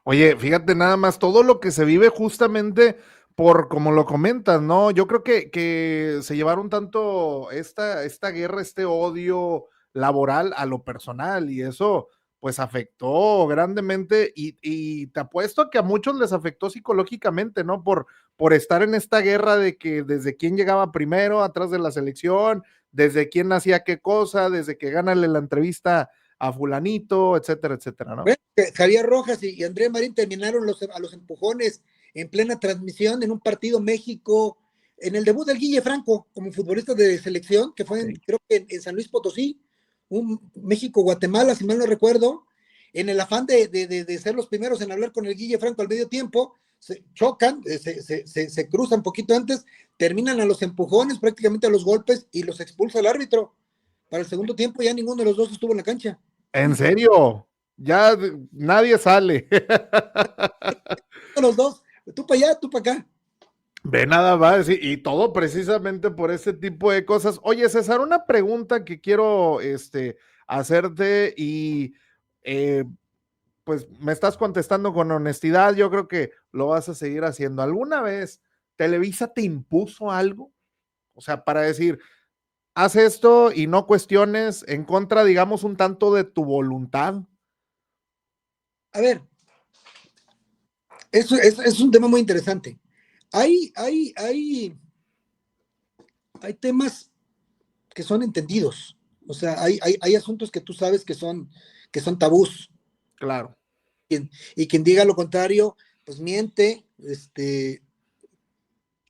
Oye, fíjate nada más, todo lo que se vive justamente por, como lo comentas, ¿no? Yo creo que se llevaron tanto esta guerra, este odio laboral a lo personal y eso pues afectó grandemente y te apuesto que a muchos les afectó psicológicamente, ¿no? Por estar en esta guerra de que desde quién llegaba primero atrás de la selección, desde quién hacía qué cosa, desde que gánale la entrevista a fulanito, etcétera, etcétera, ¿no? Bueno, Javier Rojas y André Marín terminaron a los empujones en plena transmisión en un partido México, en el debut del Guille Franco como futbolista de selección, que fue Sí. creo que en San Luis Potosí, un México-Guatemala, si mal no recuerdo, en el afán de ser los primeros en hablar con el Guille Franco al medio tiempo, se chocan, se cruzan un poquito antes, terminan a los empujones, prácticamente a los golpes, y los expulsa el árbitro. Para el segundo tiempo ya ninguno de los dos estuvo en la cancha. ¿En serio? Ya nadie sale. Los dos, tú para allá, tú para acá. Ve nada más, y todo precisamente por ese tipo de cosas. Oye, César, una pregunta que quiero hacerte y eh, pues me estás contestando con honestidad, yo creo que lo vas a seguir haciendo. ¿Alguna vez Televisa te impuso algo? O sea, para decir, haz esto y no cuestiones en contra, digamos, un tanto de tu voluntad. A ver, eso es un tema muy interesante. Hay, hay, hay, hay temas que son entendidos. O sea, hay asuntos que tú sabes que son tabús. Claro, Y quien diga lo contrario, pues miente,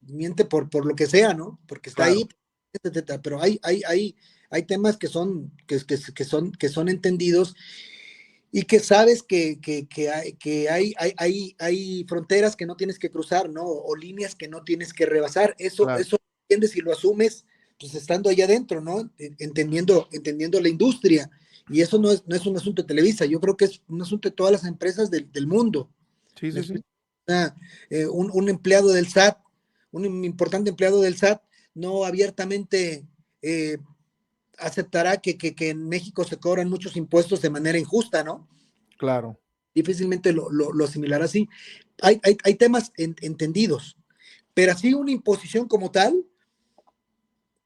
miente por lo que sea, ¿no? Porque está claro, ahí, etcétera. Pero hay temas que son entendidos y que sabes hay fronteras que no tienes que cruzar, ¿no? O líneas que no tienes que rebasar. claro. Eso lo entiendes y lo asumes, pues estando allá adentro, ¿no? Entendiendo la industria. Y eso no es un asunto de Televisa, yo creo que es un asunto de todas las empresas del mundo. Sí, sí, sí. Un empleado del SAT, un importante empleado del SAT, no abiertamente eh, aceptará que en México se cobran muchos impuestos de manera injusta, ¿no? Claro. Difícilmente lo asimilará así. Hay temas entendidos, pero así una imposición como tal,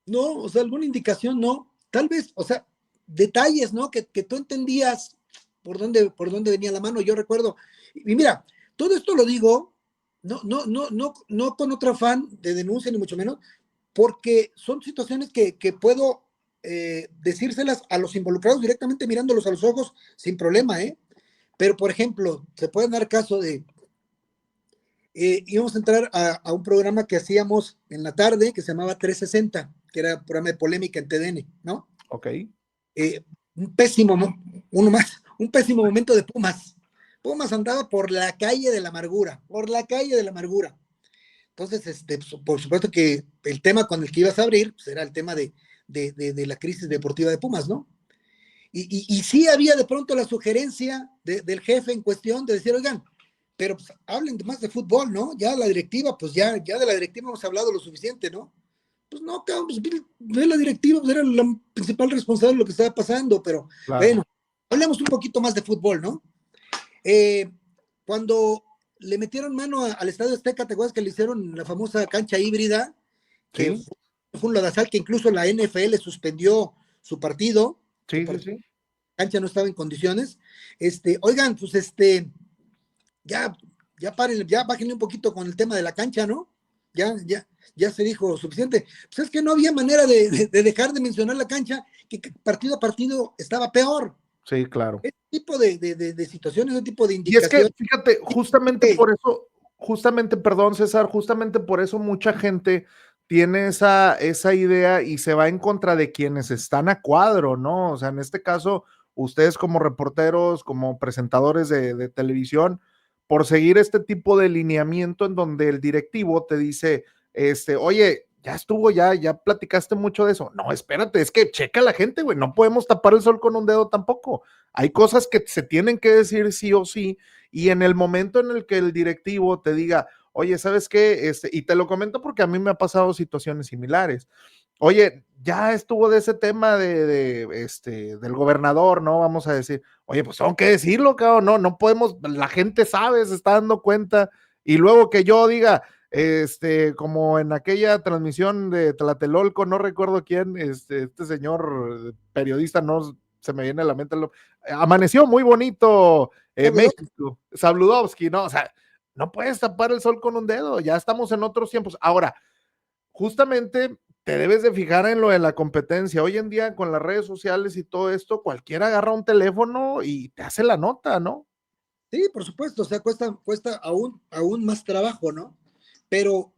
no, o sea, alguna indicación, no. Tal vez, o sea, detalles, ¿no? Que tú entendías por dónde venía la mano. Yo recuerdo, y mira, todo esto lo digo, no con otro afán de denuncia, ni mucho menos, porque son situaciones que puedo decírselas a los involucrados directamente mirándolos a los ojos sin problema, ¿eh? Pero, por ejemplo, se puede dar caso de, íbamos a entrar a un programa que hacíamos en la tarde que se llamaba 360, que era un programa de polémica en TDN, ¿no? Ok. Eh, un pésimo, uno más, un pésimo momento de Pumas. Pumas andaba por la calle de la amargura, por la calle de la amargura. Entonces, por supuesto que el tema con el que ibas a abrir pues era el tema de la crisis deportiva de Pumas, ¿no? Y sí había de pronto la sugerencia del jefe en cuestión de decir, oigan, pero pues, hablen más de fútbol, ¿no? Ya la directiva, pues ya de la directiva hemos hablado lo suficiente, ¿no? Pues no, cabrón, pues de la directiva pues, era la principal responsable de lo que estaba pasando, pero Claro. bueno, hablemos un poquito más de fútbol, ¿no? Eh, Cuando le metieron mano al Estadio Azteca, ¿te acuerdas que le hicieron la famosa cancha híbrida? Que Sí, fue un lodazal que incluso la NFL suspendió su partido, su sí, sí, sí. cancha no estaba en condiciones. Oigan, pues ya, ya bájenle un poquito con el tema de la cancha, ¿no? Ya se dijo suficiente. Pues es que no había manera de dejar de mencionar la cancha, que partido a partido estaba peor. Sí, claro. tipo de situaciones, ese tipo de Y es que, indicaciones. fíjate, justamente por eso, justamente, perdón, César, justamente por eso mucha gente tiene esa idea y se va en contra de quienes están a cuadro, ¿no? O sea, en este caso, ustedes como reporteros, como presentadores de televisión, por seguir este tipo de lineamiento en donde el directivo te dice, oye, ya estuvo, ya platicaste mucho de eso. No, espérate, es que checa la gente, güey, no podemos tapar el sol con un dedo tampoco. Hay cosas que se tienen que decir sí o sí, y en el momento en el que el directivo te diga, oye, ¿sabes qué? Y te lo comento porque a mí me ha pasado situaciones similares. Oye, ya estuvo de ese tema del gobernador, ¿no? Vamos a decir, oye, pues tengo que decirlo, cabrón, no podemos, la gente sabe, se está dando cuenta, y luego que yo diga, como en aquella transmisión de Tlatelolco, no recuerdo quién, este señor periodista, no se me viene a la mente, amaneció muy bonito México, Sabludowski, ¿no? O sea, no puedes tapar el sol con un dedo, ya estamos en otros tiempos. Ahora, justamente te debes de fijar en lo de la competencia. Hoy en día con las redes sociales y todo esto, cualquiera agarra un teléfono y te hace la nota, ¿no? Sí, por supuesto, o sea, cuesta aún más trabajo, ¿no? Pero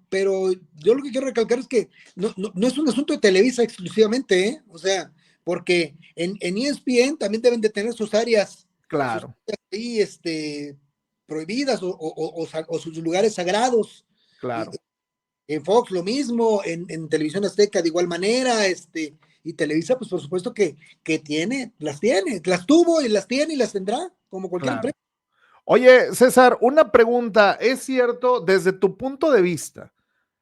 yo lo que quiero recalcar es que no es un asunto de Televisa exclusivamente, ¿eh? O sea, porque en ESPN también deben de tener sus Claro, áreas ahí, prohibidas o sus lugares sagrados. Y claro. en Fox lo mismo, en Televisión Azteca de igual manera, y Televisa, pues por supuesto que las tuvo y las tiene y las tendrá, como cualquier Claro. empresa. Oye, César, una pregunta. ¿Es cierto, desde tu punto de vista,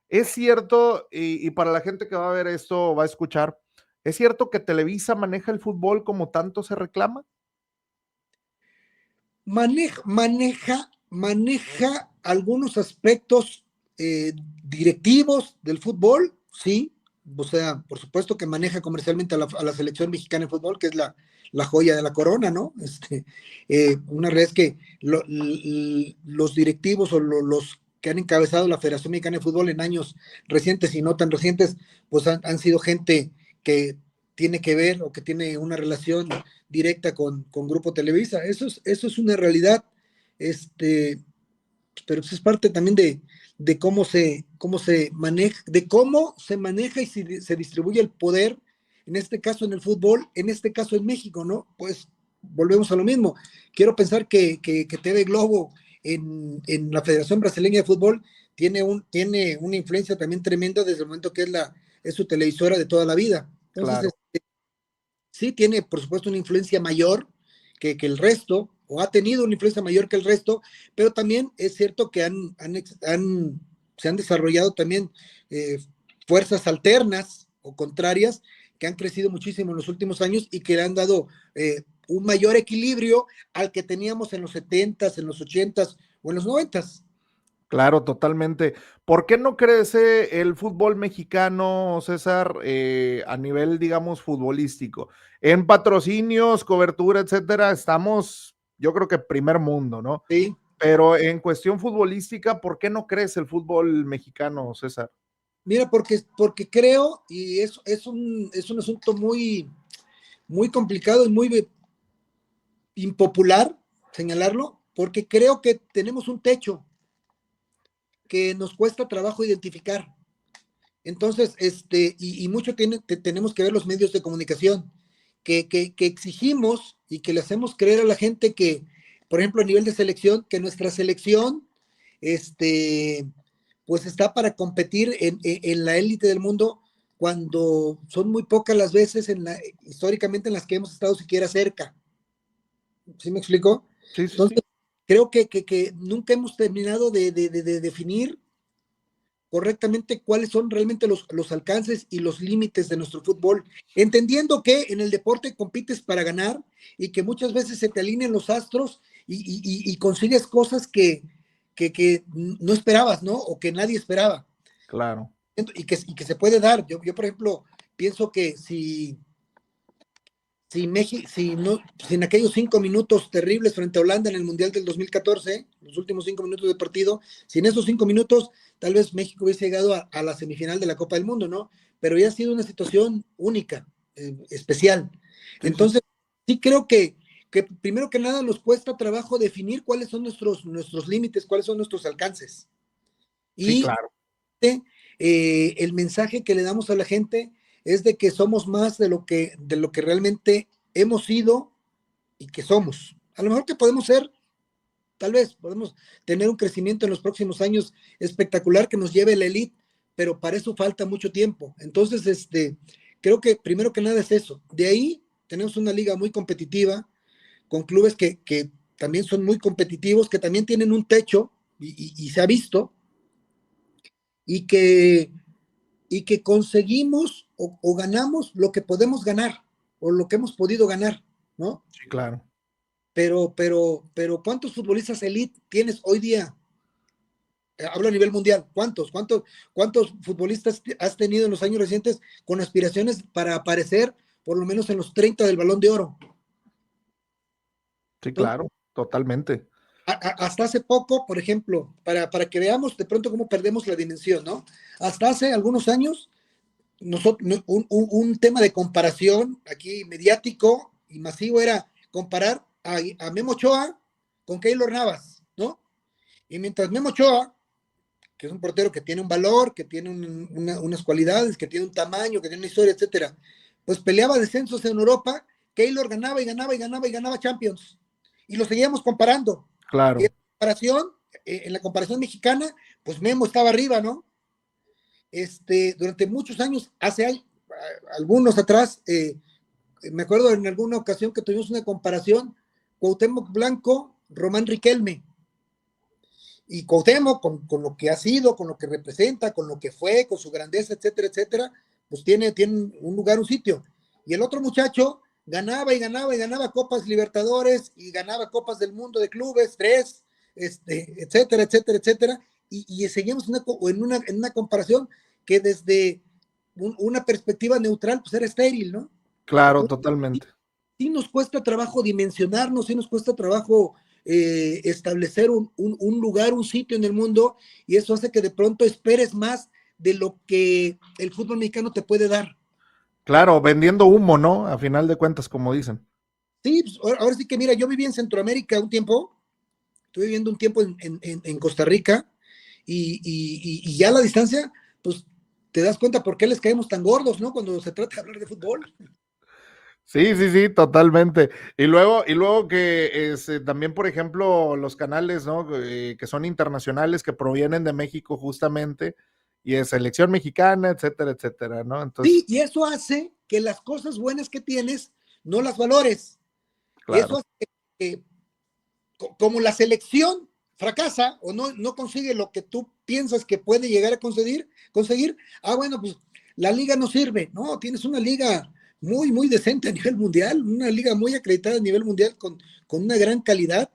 es cierto, y para la gente que va a ver esto, va a escuchar, ¿es cierto que Televisa maneja el fútbol como tanto se reclama? Maneja algunos aspectos directivos del fútbol, sí. O sea, por supuesto que maneja comercialmente a la selección mexicana de fútbol, que es la joya de la corona, ¿no? Una realidad es que los directivos o los que han encabezado la Federación Mexicana de Fútbol en años recientes y no tan recientes, pues han sido gente que tiene que ver o que tiene una relación directa con Grupo Televisa. Eso es una realidad, este, pero pues es parte también de cómo se maneja, de cómo se maneja y se distribuye el poder, en este caso en el fútbol, en este caso en México, ¿no? Pues volvemos a lo mismo. Quiero pensar que TV Globo en la Federación Brasileña de Fútbol tiene una influencia también tremenda desde el momento que es su televisora de toda la vida. Entonces, Claro, sí tiene, por supuesto, una influencia mayor que el resto, o ha tenido una influencia mayor que el resto, pero también es cierto que se han desarrollado también eh, fuerzas alternas o contrarias que han crecido muchísimo en los últimos años y que le han dado un mayor equilibrio al que teníamos en los 70s, en los 80s o en los 90s. claro, totalmente. ¿Por qué no crece el fútbol mexicano, César, a nivel, digamos, futbolístico? En patrocinios, cobertura, etcétera, estamos, yo creo que primer mundo, ¿no? ¿Sí? Pero en cuestión futbolística, ¿por qué no crece el fútbol mexicano, César? Mira, porque creo, y es un asunto muy complicado y muy impopular señalarlo, porque creo que tenemos un techo que nos cuesta trabajo identificar. Entonces, y mucho tenemos que ver los medios de comunicación, que exigimos y que le hacemos creer a la gente que, por ejemplo, a nivel de selección, que nuestra selección, pues está para competir en la élite del mundo cuando son muy pocas las veces históricamente en las que hemos estado siquiera cerca. ¿Sí me explico? Sí, sí, Entonces, sí. creo que nunca hemos terminado de definir correctamente cuáles son realmente los alcances y los límites de nuestro fútbol, entendiendo que en el deporte compites para ganar y que muchas veces se te alinean los astros y consigues cosas que no esperabas, ¿no? O que nadie esperaba. Claro, Y que se puede dar. Yo, por ejemplo, pienso que si México, si en aquellos 5 minutos terribles frente a Holanda en el Mundial del 2014, los últimos 5 minutos de partido, si en esos 5 minutos tal vez México hubiese llegado a la semifinal de la Copa del Mundo, ¿no? Pero ya ha sido una situación única, especial. sí, sí, Entonces, sí creo que que primero que nada nos cuesta trabajo definir cuáles son nuestros límites, cuáles son nuestros alcances. Sí, Y claro. el mensaje que le damos a la gente es de que somos más de lo que realmente hemos sido y que somos. A lo mejor que podemos ser, tal vez podemos tener un crecimiento en los próximos años espectacular que nos lleve a la elite, pero para eso falta mucho tiempo. Entonces, creo que primero que nada es eso. De ahí tenemos una liga muy competitiva, con clubes que también son muy competitivos, que también tienen un techo, y se ha visto, y que conseguimos o ganamos lo que podemos ganar, o lo que hemos podido ganar, ¿no? Sí, claro. Pero, ¿cuántos futbolistas elite tienes hoy día? Hablo a nivel mundial. ¿Cuántos futbolistas has tenido en los años recientes con aspiraciones para aparecer por lo menos en los 30 del Balón de Oro? Sí, Entonces, claro, totalmente. hasta hace poco, por ejemplo, para que veamos de pronto cómo perdemos la dimensión, ¿no? Hasta hace algunos años, un tema de comparación aquí mediático y masivo era comparar a Memo Ochoa con Keylor Navas, ¿no? Y mientras Memo Ochoa, que es un portero que tiene un valor, que tiene unas cualidades, que tiene un tamaño, que tiene una historia, etcétera, pues peleaba descensos en Europa, Keylor ganaba y ganaba y ganaba y ganaba Champions. Y lo seguíamos comparando. Y Claro. en la comparación mexicana, pues Memo estaba arriba, ¿no? Durante muchos años, algunos atrás, me acuerdo en alguna ocasión que tuvimos una comparación, Cuauhtémoc Blanco, Román Riquelme, y Cuauhtémoc con lo que ha sido, con lo que representa, con lo que fue, con su grandeza, etcétera, etcétera, pues tiene un lugar, un sitio. Y el otro muchacho ganaba y ganaba y ganaba Copas Libertadores y ganaba Copas del Mundo de clubes, tres, etcétera, etcétera, etcétera, y seguimos en una comparación que desde una perspectiva neutral, pues era estéril, ¿no? Claro, Entonces, totalmente. sí nos cuesta trabajo dimensionarnos, sí nos cuesta trabajo establecer un lugar, un sitio en el mundo, y eso hace que de pronto esperes más de lo que el fútbol mexicano te puede dar. Claro, vendiendo humo, ¿no? A final de cuentas, como dicen. Sí, pues, ahora sí que mira, yo viví en Centroamérica un tiempo, estuve viviendo un tiempo en Costa Rica, y ya a la distancia, pues te das cuenta por qué les caemos tan gordos, ¿no? Cuando se trata de hablar de fútbol. Sí, sí, sí, totalmente. Y luego que también, por ejemplo, los canales, ¿no? Que son internacionales, que provienen de México justamente, y es selección mexicana, etcétera, etcétera, ¿no? Sí, Entonces, y eso hace que las cosas buenas que tienes no las valores. Eso claro, hace que, como la selección fracasa o no consigue lo que tú piensas que puede llegar a conseguir, bueno, pues la liga no sirve. No, tienes una liga muy, muy decente a nivel mundial, una liga muy acreditada a nivel mundial con una gran calidad,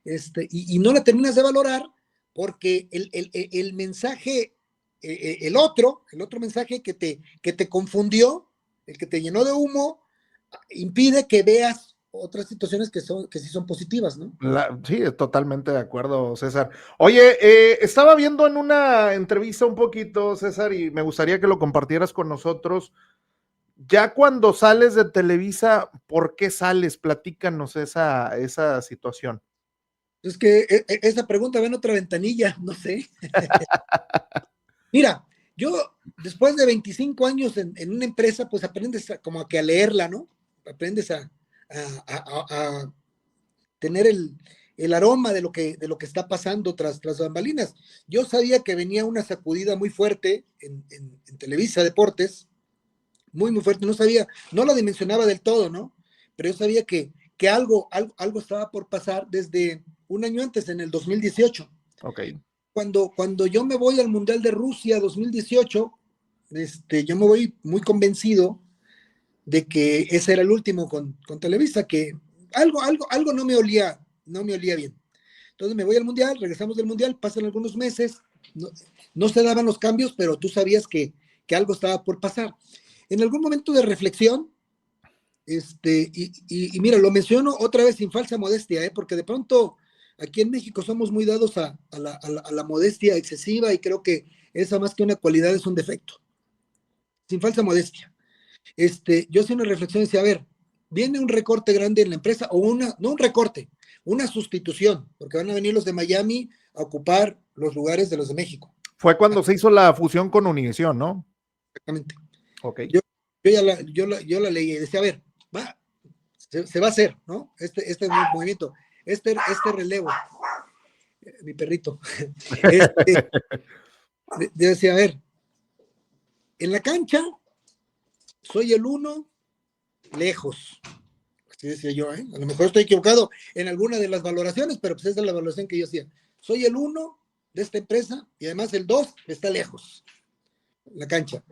y no la terminas de valorar porque el mensaje, el otro mensaje que te confundió, el que te llenó de humo, impide que veas otras situaciones que sí son positivas, ¿no? sí, totalmente de acuerdo, César. Oye, estaba viendo en una entrevista un poquito, César, y me gustaría que lo compartieras con nosotros. Ya cuando sales de Televisa, ¿por qué sales? Platícanos esa situación. Es que esa pregunta va en otra ventanilla, no sé. Mira, yo después de 25 años en una empresa, pues aprendes como a que a leerla, ¿no? Aprendes a tener el aroma de lo que está pasando tras bambalinas. Yo sabía que venía una sacudida muy fuerte en Televisa Deportes, muy, muy fuerte. No sabía, no la dimensionaba del todo, ¿no? Pero yo sabía que algo estaba por pasar desde un año antes, en el 2018. Ok, Cuando yo me voy al Mundial de Rusia 2018, yo me voy muy convencido de que ese era el último con Televisa, que algo no me olía bien. Entonces me voy al Mundial, regresamos del Mundial, pasan algunos meses, no se daban los cambios, pero tú sabías que algo estaba por pasar. En algún momento de reflexión, y mira, lo menciono otra vez sin falsa modestia, porque de pronto aquí en México somos muy dados a la modestia excesiva, y creo que esa, más que una cualidad, es un defecto. Sin falsa modestia. Yo hacía una reflexión y decía, a ver, viene un recorte grande en la empresa, o no un recorte, una sustitución, porque van a venir los de Miami a ocupar los lugares de los de México. Fue cuando se hizo la fusión con Univisión, ¿no? Exactamente. Ok. Yo la leí y decía, a ver, se va a hacer, ¿no? Este movimiento, este relevo, mi perrito. Decía, a ver, en la cancha soy el uno lejos. Así decía yo, ¿eh? A lo mejor estoy equivocado en alguna de las valoraciones, pero pues esa es la valoración que yo hacía. Soy el uno de esta empresa y además el 2 está lejos, la cancha.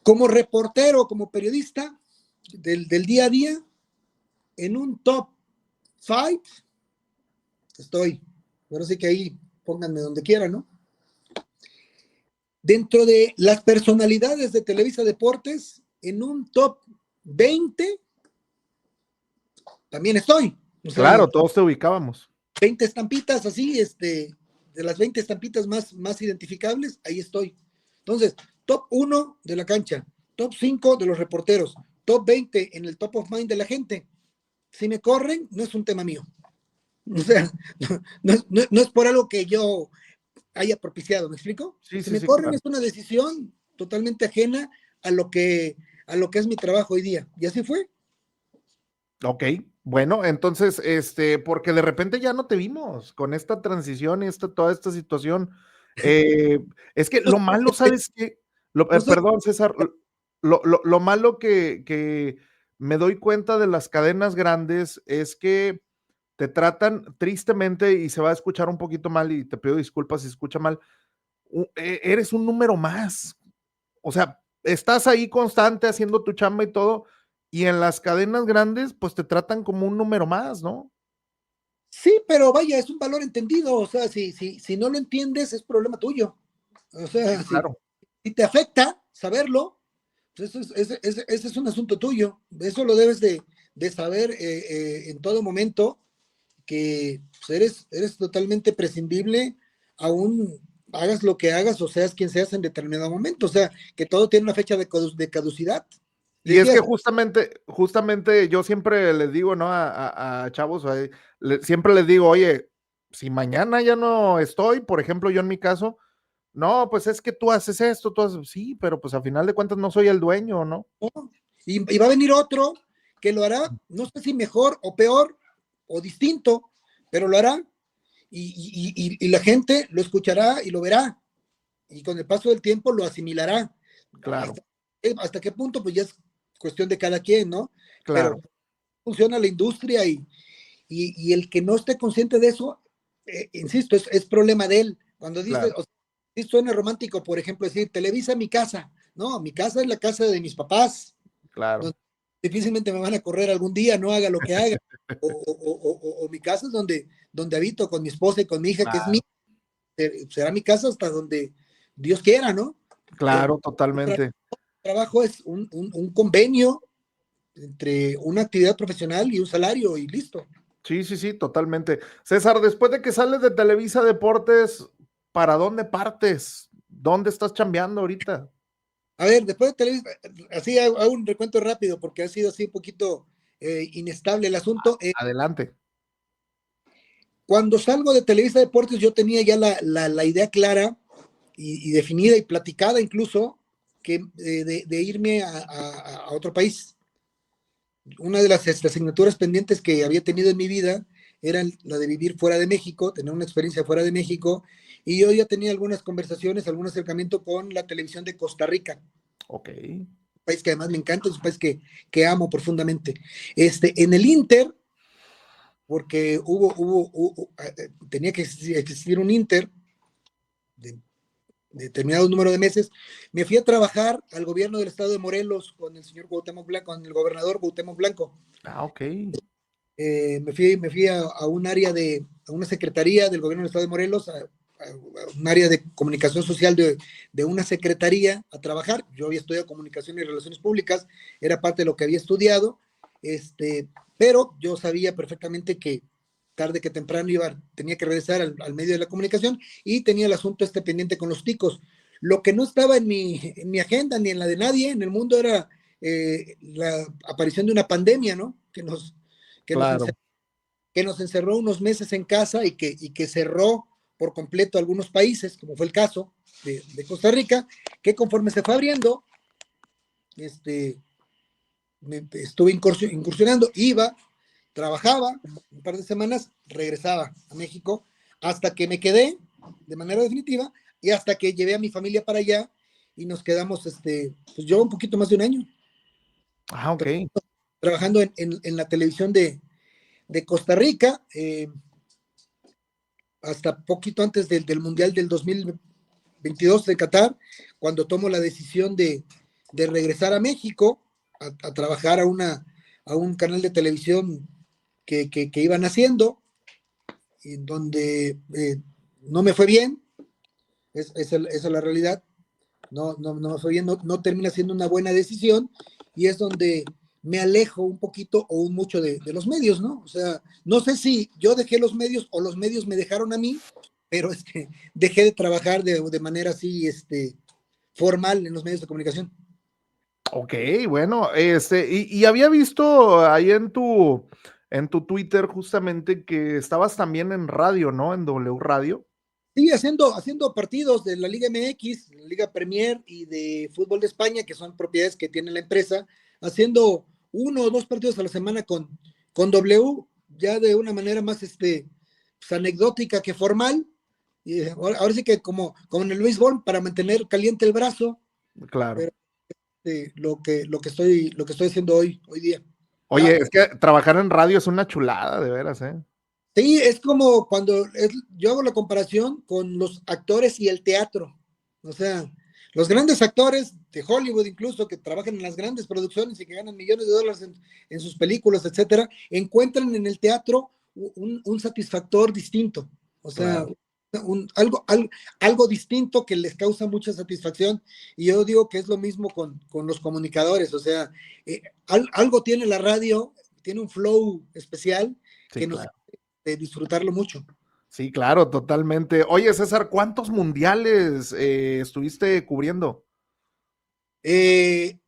Como reportero, como periodista del día a día, en un top 5 estoy. Ahora sí que ahí pónganme donde quieran, ¿no? Dentro de las personalidades de Televisa Deportes, en un top 20 también estoy. O sea, claro, todos te ubicábamos. 20 estampitas así, de las 20 estampitas más identificables, ahí estoy. Entonces, top 1 de la cancha, top 5 de los reporteros, top 20 en el top of mind de la gente. Si me corren, no es un tema mío. O sea, no es por algo que yo haya propiciado, ¿me explico? Sí, Si sí, me sí, corren claro. es una decisión totalmente ajena a lo que es mi trabajo hoy día. Y así fue. Ok, bueno, entonces, porque de repente ya no te vimos con esta transición y toda esta situación. Eh, es que lo malo, ¿sabes qué? No soy, Perdón, César, lo malo que me doy cuenta de las cadenas grandes es que te tratan tristemente, y se va a escuchar un poquito mal, y te pido disculpas si escucha mal, eres un número más. O sea, estás ahí constante haciendo tu chamba y todo, y en las cadenas grandes, pues te tratan como un número más, ¿no? sí, pero vaya, es un valor entendido. O sea, si no lo entiendes, es problema tuyo. O Sí, sea, claro, si te afecta saberlo, pues ese es un asunto tuyo. Eso lo debes de saber en todo momento, que pues, eres totalmente prescindible, aún hagas lo que hagas o seas quien seas en determinado momento. O sea, que todo tiene una fecha de caducidad. y es que Decías, justamente yo siempre les digo, ¿no? A chavos, siempre les digo, oye, si mañana ya no estoy, por ejemplo, yo en mi caso, no, pues es que tú haces esto, sí, pero pues a final de cuentas no soy el dueño, ¿no? ¿no? Y va a venir otro que lo hará, no sé si mejor o peor o distinto, pero lo hará. Y la gente lo escuchará y lo verá. Y con el paso del tiempo lo asimilará. Claro, Hasta qué punto, pues ya es cuestión de cada quien, ¿no? Pero claro, funciona la industria y el que no esté consciente de eso, insisto, es problema de él. Cuando dice, claro, o sea, sí suena romántico, por ejemplo, decir, Televisa mi casa. No, mi casa es la casa de mis papás, claro, donde difícilmente me van a correr algún día, no haga lo que haga. O mi casa es donde habito con mi esposa y con mi hija, que es mi, claro, será mi casa hasta donde Dios quiera, ¿no? El claro, totalmente. trabajo es un convenio entre una actividad profesional y un salario y listo. Sí, sí, sí, totalmente. César, después de que sales de Televisa Deportes, ¿para dónde partes? ¿Dónde estás chambeando ahorita? A ver, después de Televisa, así hago un recuento rápido porque ha sido así un poquito inestable el asunto. Adelante. Cuando salgo de Televisa Deportes yo tenía ya la idea clara y definida y platicada incluso que de irme a otro país. Una de las asignaturas pendientes que había tenido en mi vida era la de vivir fuera de México, tener una experiencia fuera de México, y yo ya tenía algunas conversaciones, algún acercamiento con la televisión de Costa Rica, Ok. un país que además me encanta, es un país que amo profundamente. En el Inter, porque tenía que existir un Inter de determinado número de meses, me fui a trabajar al gobierno del estado de Morelos con el señor Cuauhtémoc Blanco, con el gobernador Cuauhtémoc Blanco. Ah, ok. Me fui a un área a una secretaría del gobierno del estado de Morelos, a un área de comunicación social de una secretaría a trabajar. Yo había estudiado comunicación y relaciones públicas, era parte de lo que había estudiado, pero yo sabía perfectamente que tarde que temprano tenía que regresar al medio de la comunicación y tenía el asunto pendiente con los ticos. Lo que no estaba en mi agenda ni en la de nadie en el mundo era la aparición de una pandemia, ¿no? Que nos, Claro. que nos encerró unos meses en casa y que cerró por completo algunos países, como fue el caso de Costa Rica, que conforme se fue abriendo, estuve incursionando, iba, trabajaba un par de semanas, regresaba a México, hasta que me quedé de manera definitiva y hasta que llevé a mi familia para allá y nos quedamos, pues yo un poquito más de un año Ah, ok. trabajando en la televisión de Costa Rica, hasta poquito antes del Mundial del 2022 de Qatar, cuando tomo la decisión de regresar a México a trabajar a un canal de televisión que iban haciendo, en donde no me fue bien, esa es la realidad, no me fue bien, no termina siendo una buena decisión, y es donde me alejo un poquito o un mucho de los medios, ¿no? O sea, no sé si yo dejé los medios o los medios me dejaron a mí, pero dejé de trabajar de manera así, formal en los medios de comunicación. Ok, bueno, y había visto ahí en tu Twitter justamente que estabas también en radio, ¿no? En W Radio. Sí, haciendo partidos de la Liga MX, la Liga Premier y de Fútbol de España, que son propiedades que tiene la empresa, haciendo uno o dos partidos a la semana con W, ya de una manera más pues, anecdótica que formal. Y ahora sí que como en el béisbol, para mantener caliente el brazo, Claro. pero lo que estoy haciendo hoy día. Oye, es que trabajar en radio es una chulada, de veras, ¿eh? Sí, es como yo hago la comparación con los actores y el teatro. O sea, los grandes actores de Hollywood, incluso que trabajan en las grandes producciones y que ganan millones de dólares en sus películas, etcétera, encuentran en el teatro un satisfactor distinto. O sea, Claro. algo distinto que les causa mucha satisfacción. Y yo digo que es lo mismo con los comunicadores. O sea, algo tiene la radio, tiene un flow especial Sí, que nos claro. de disfrutarlo mucho. Sí, claro, totalmente. Oye, César, ¿cuántos mundiales estuviste cubriendo?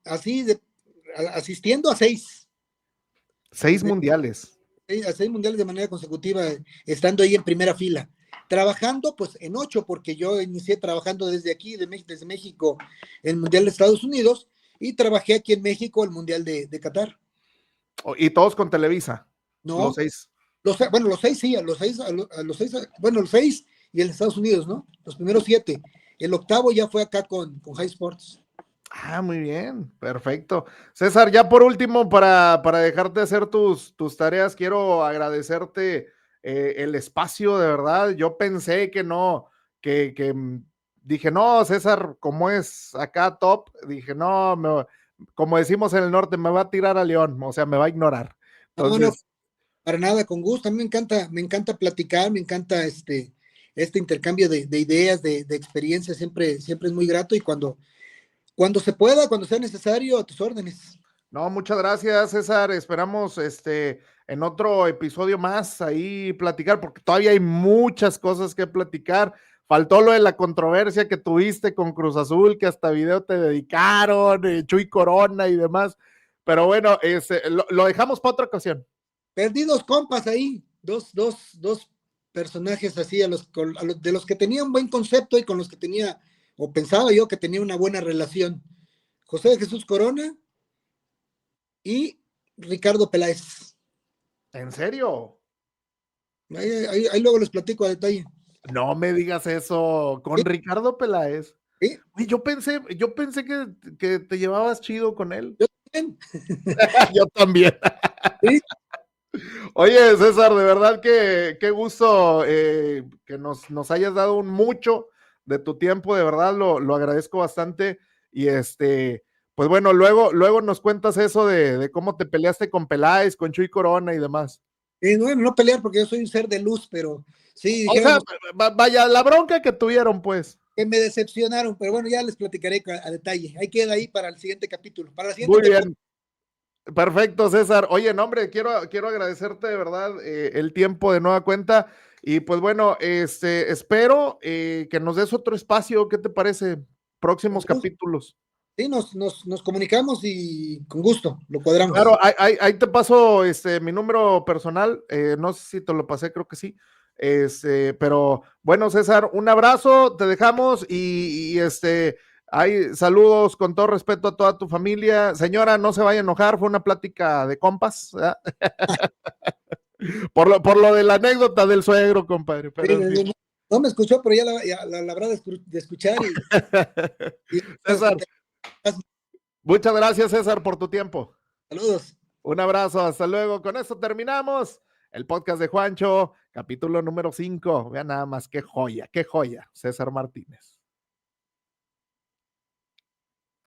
Así, asistiendo a 6, 6 mundiales. a 6 mundiales de manera consecutiva, estando ahí en primera fila. Trabajando, pues en 8, porque yo inicié trabajando desde aquí, desde México, el Mundial de Estados Unidos, y trabajé aquí en México el Mundial de Qatar. Y todos con Televisa, los No, 6. bueno, los 6 sí, bueno, los 6 y el de Estados Unidos, ¿no? Los primeros 7. El octavo ya fue acá con High Sports. Ah, muy bien, perfecto. César, ya por último, para dejarte hacer tus tareas, quiero agradecerte el espacio, de verdad. Yo pensé que no, dije, no, César, como es acá top, dije, no, como decimos en el norte, me va a tirar a León, o sea, me va a ignorar. No, no, Entonces, para nada, con gusto. A mí me encanta platicar, me encanta este intercambio de ideas, de experiencias, siempre es muy grato y cuando se pueda, cuando sea necesario, a tus órdenes. no, muchas gracias, César. Esperamos en otro episodio más ahí platicar, porque todavía hay muchas cosas que platicar. Faltó lo de la controversia que tuviste con Cruz Azul, que hasta video te dedicaron, Chuy Corona y demás. Pero bueno, lo dejamos para otra ocasión. Perdidos compas ahí, dos personajes así, de los que tenía un buen concepto y con los que tenía, o pensaba yo que tenía una buena relación. José de Jesús Corona y Ricardo Peláez. ¿En serio? Ahí luego les platico a detalle. No me digas eso con Sí, Ricardo Peláez. sí, Uy, yo pensé que te llevabas chido con él. yo también. Yo también. Sí, Oye, César, de verdad que qué gusto que nos hayas dado un mucho de tu tiempo, de verdad lo agradezco bastante. Y pues bueno, luego nos cuentas eso de cómo te peleaste con Peláez, con Chuy Corona y demás. bueno, no pelear porque yo soy un ser de luz, pero sí, O sea, dijéramos vaya, la bronca que tuvieron, pues. que me decepcionaron, pero bueno, ya les platicaré a detalle. Ahí queda ahí para el siguiente capítulo, para la siguiente Muy temporada. bien. Perfecto, César. Oye, no, hombre, quiero agradecerte de verdad el tiempo de nueva cuenta. Y pues bueno, espero que nos des otro espacio. ¿Qué te parece? Con Próximos gusto, capítulos. Sí, nos comunicamos y con gusto lo cuadramos. Claro, ahí te paso mi número personal, no sé si te lo pasé, creo que sí. Pero bueno, César, un abrazo, te dejamos y hay saludos con todo respeto a toda tu familia. Señora, no se vaya a enojar, fue una plática de compas, ¿verdad? por lo de la anécdota del suegro, compadre, pero en fin. No me escuchó, pero ya la habrá de escuchar y César, muchas gracias, César, por tu tiempo. saludos. Un abrazo, hasta luego. Con esto terminamos el podcast de Juancho, capítulo número 5. Vean nada más, qué joya, César Martínez.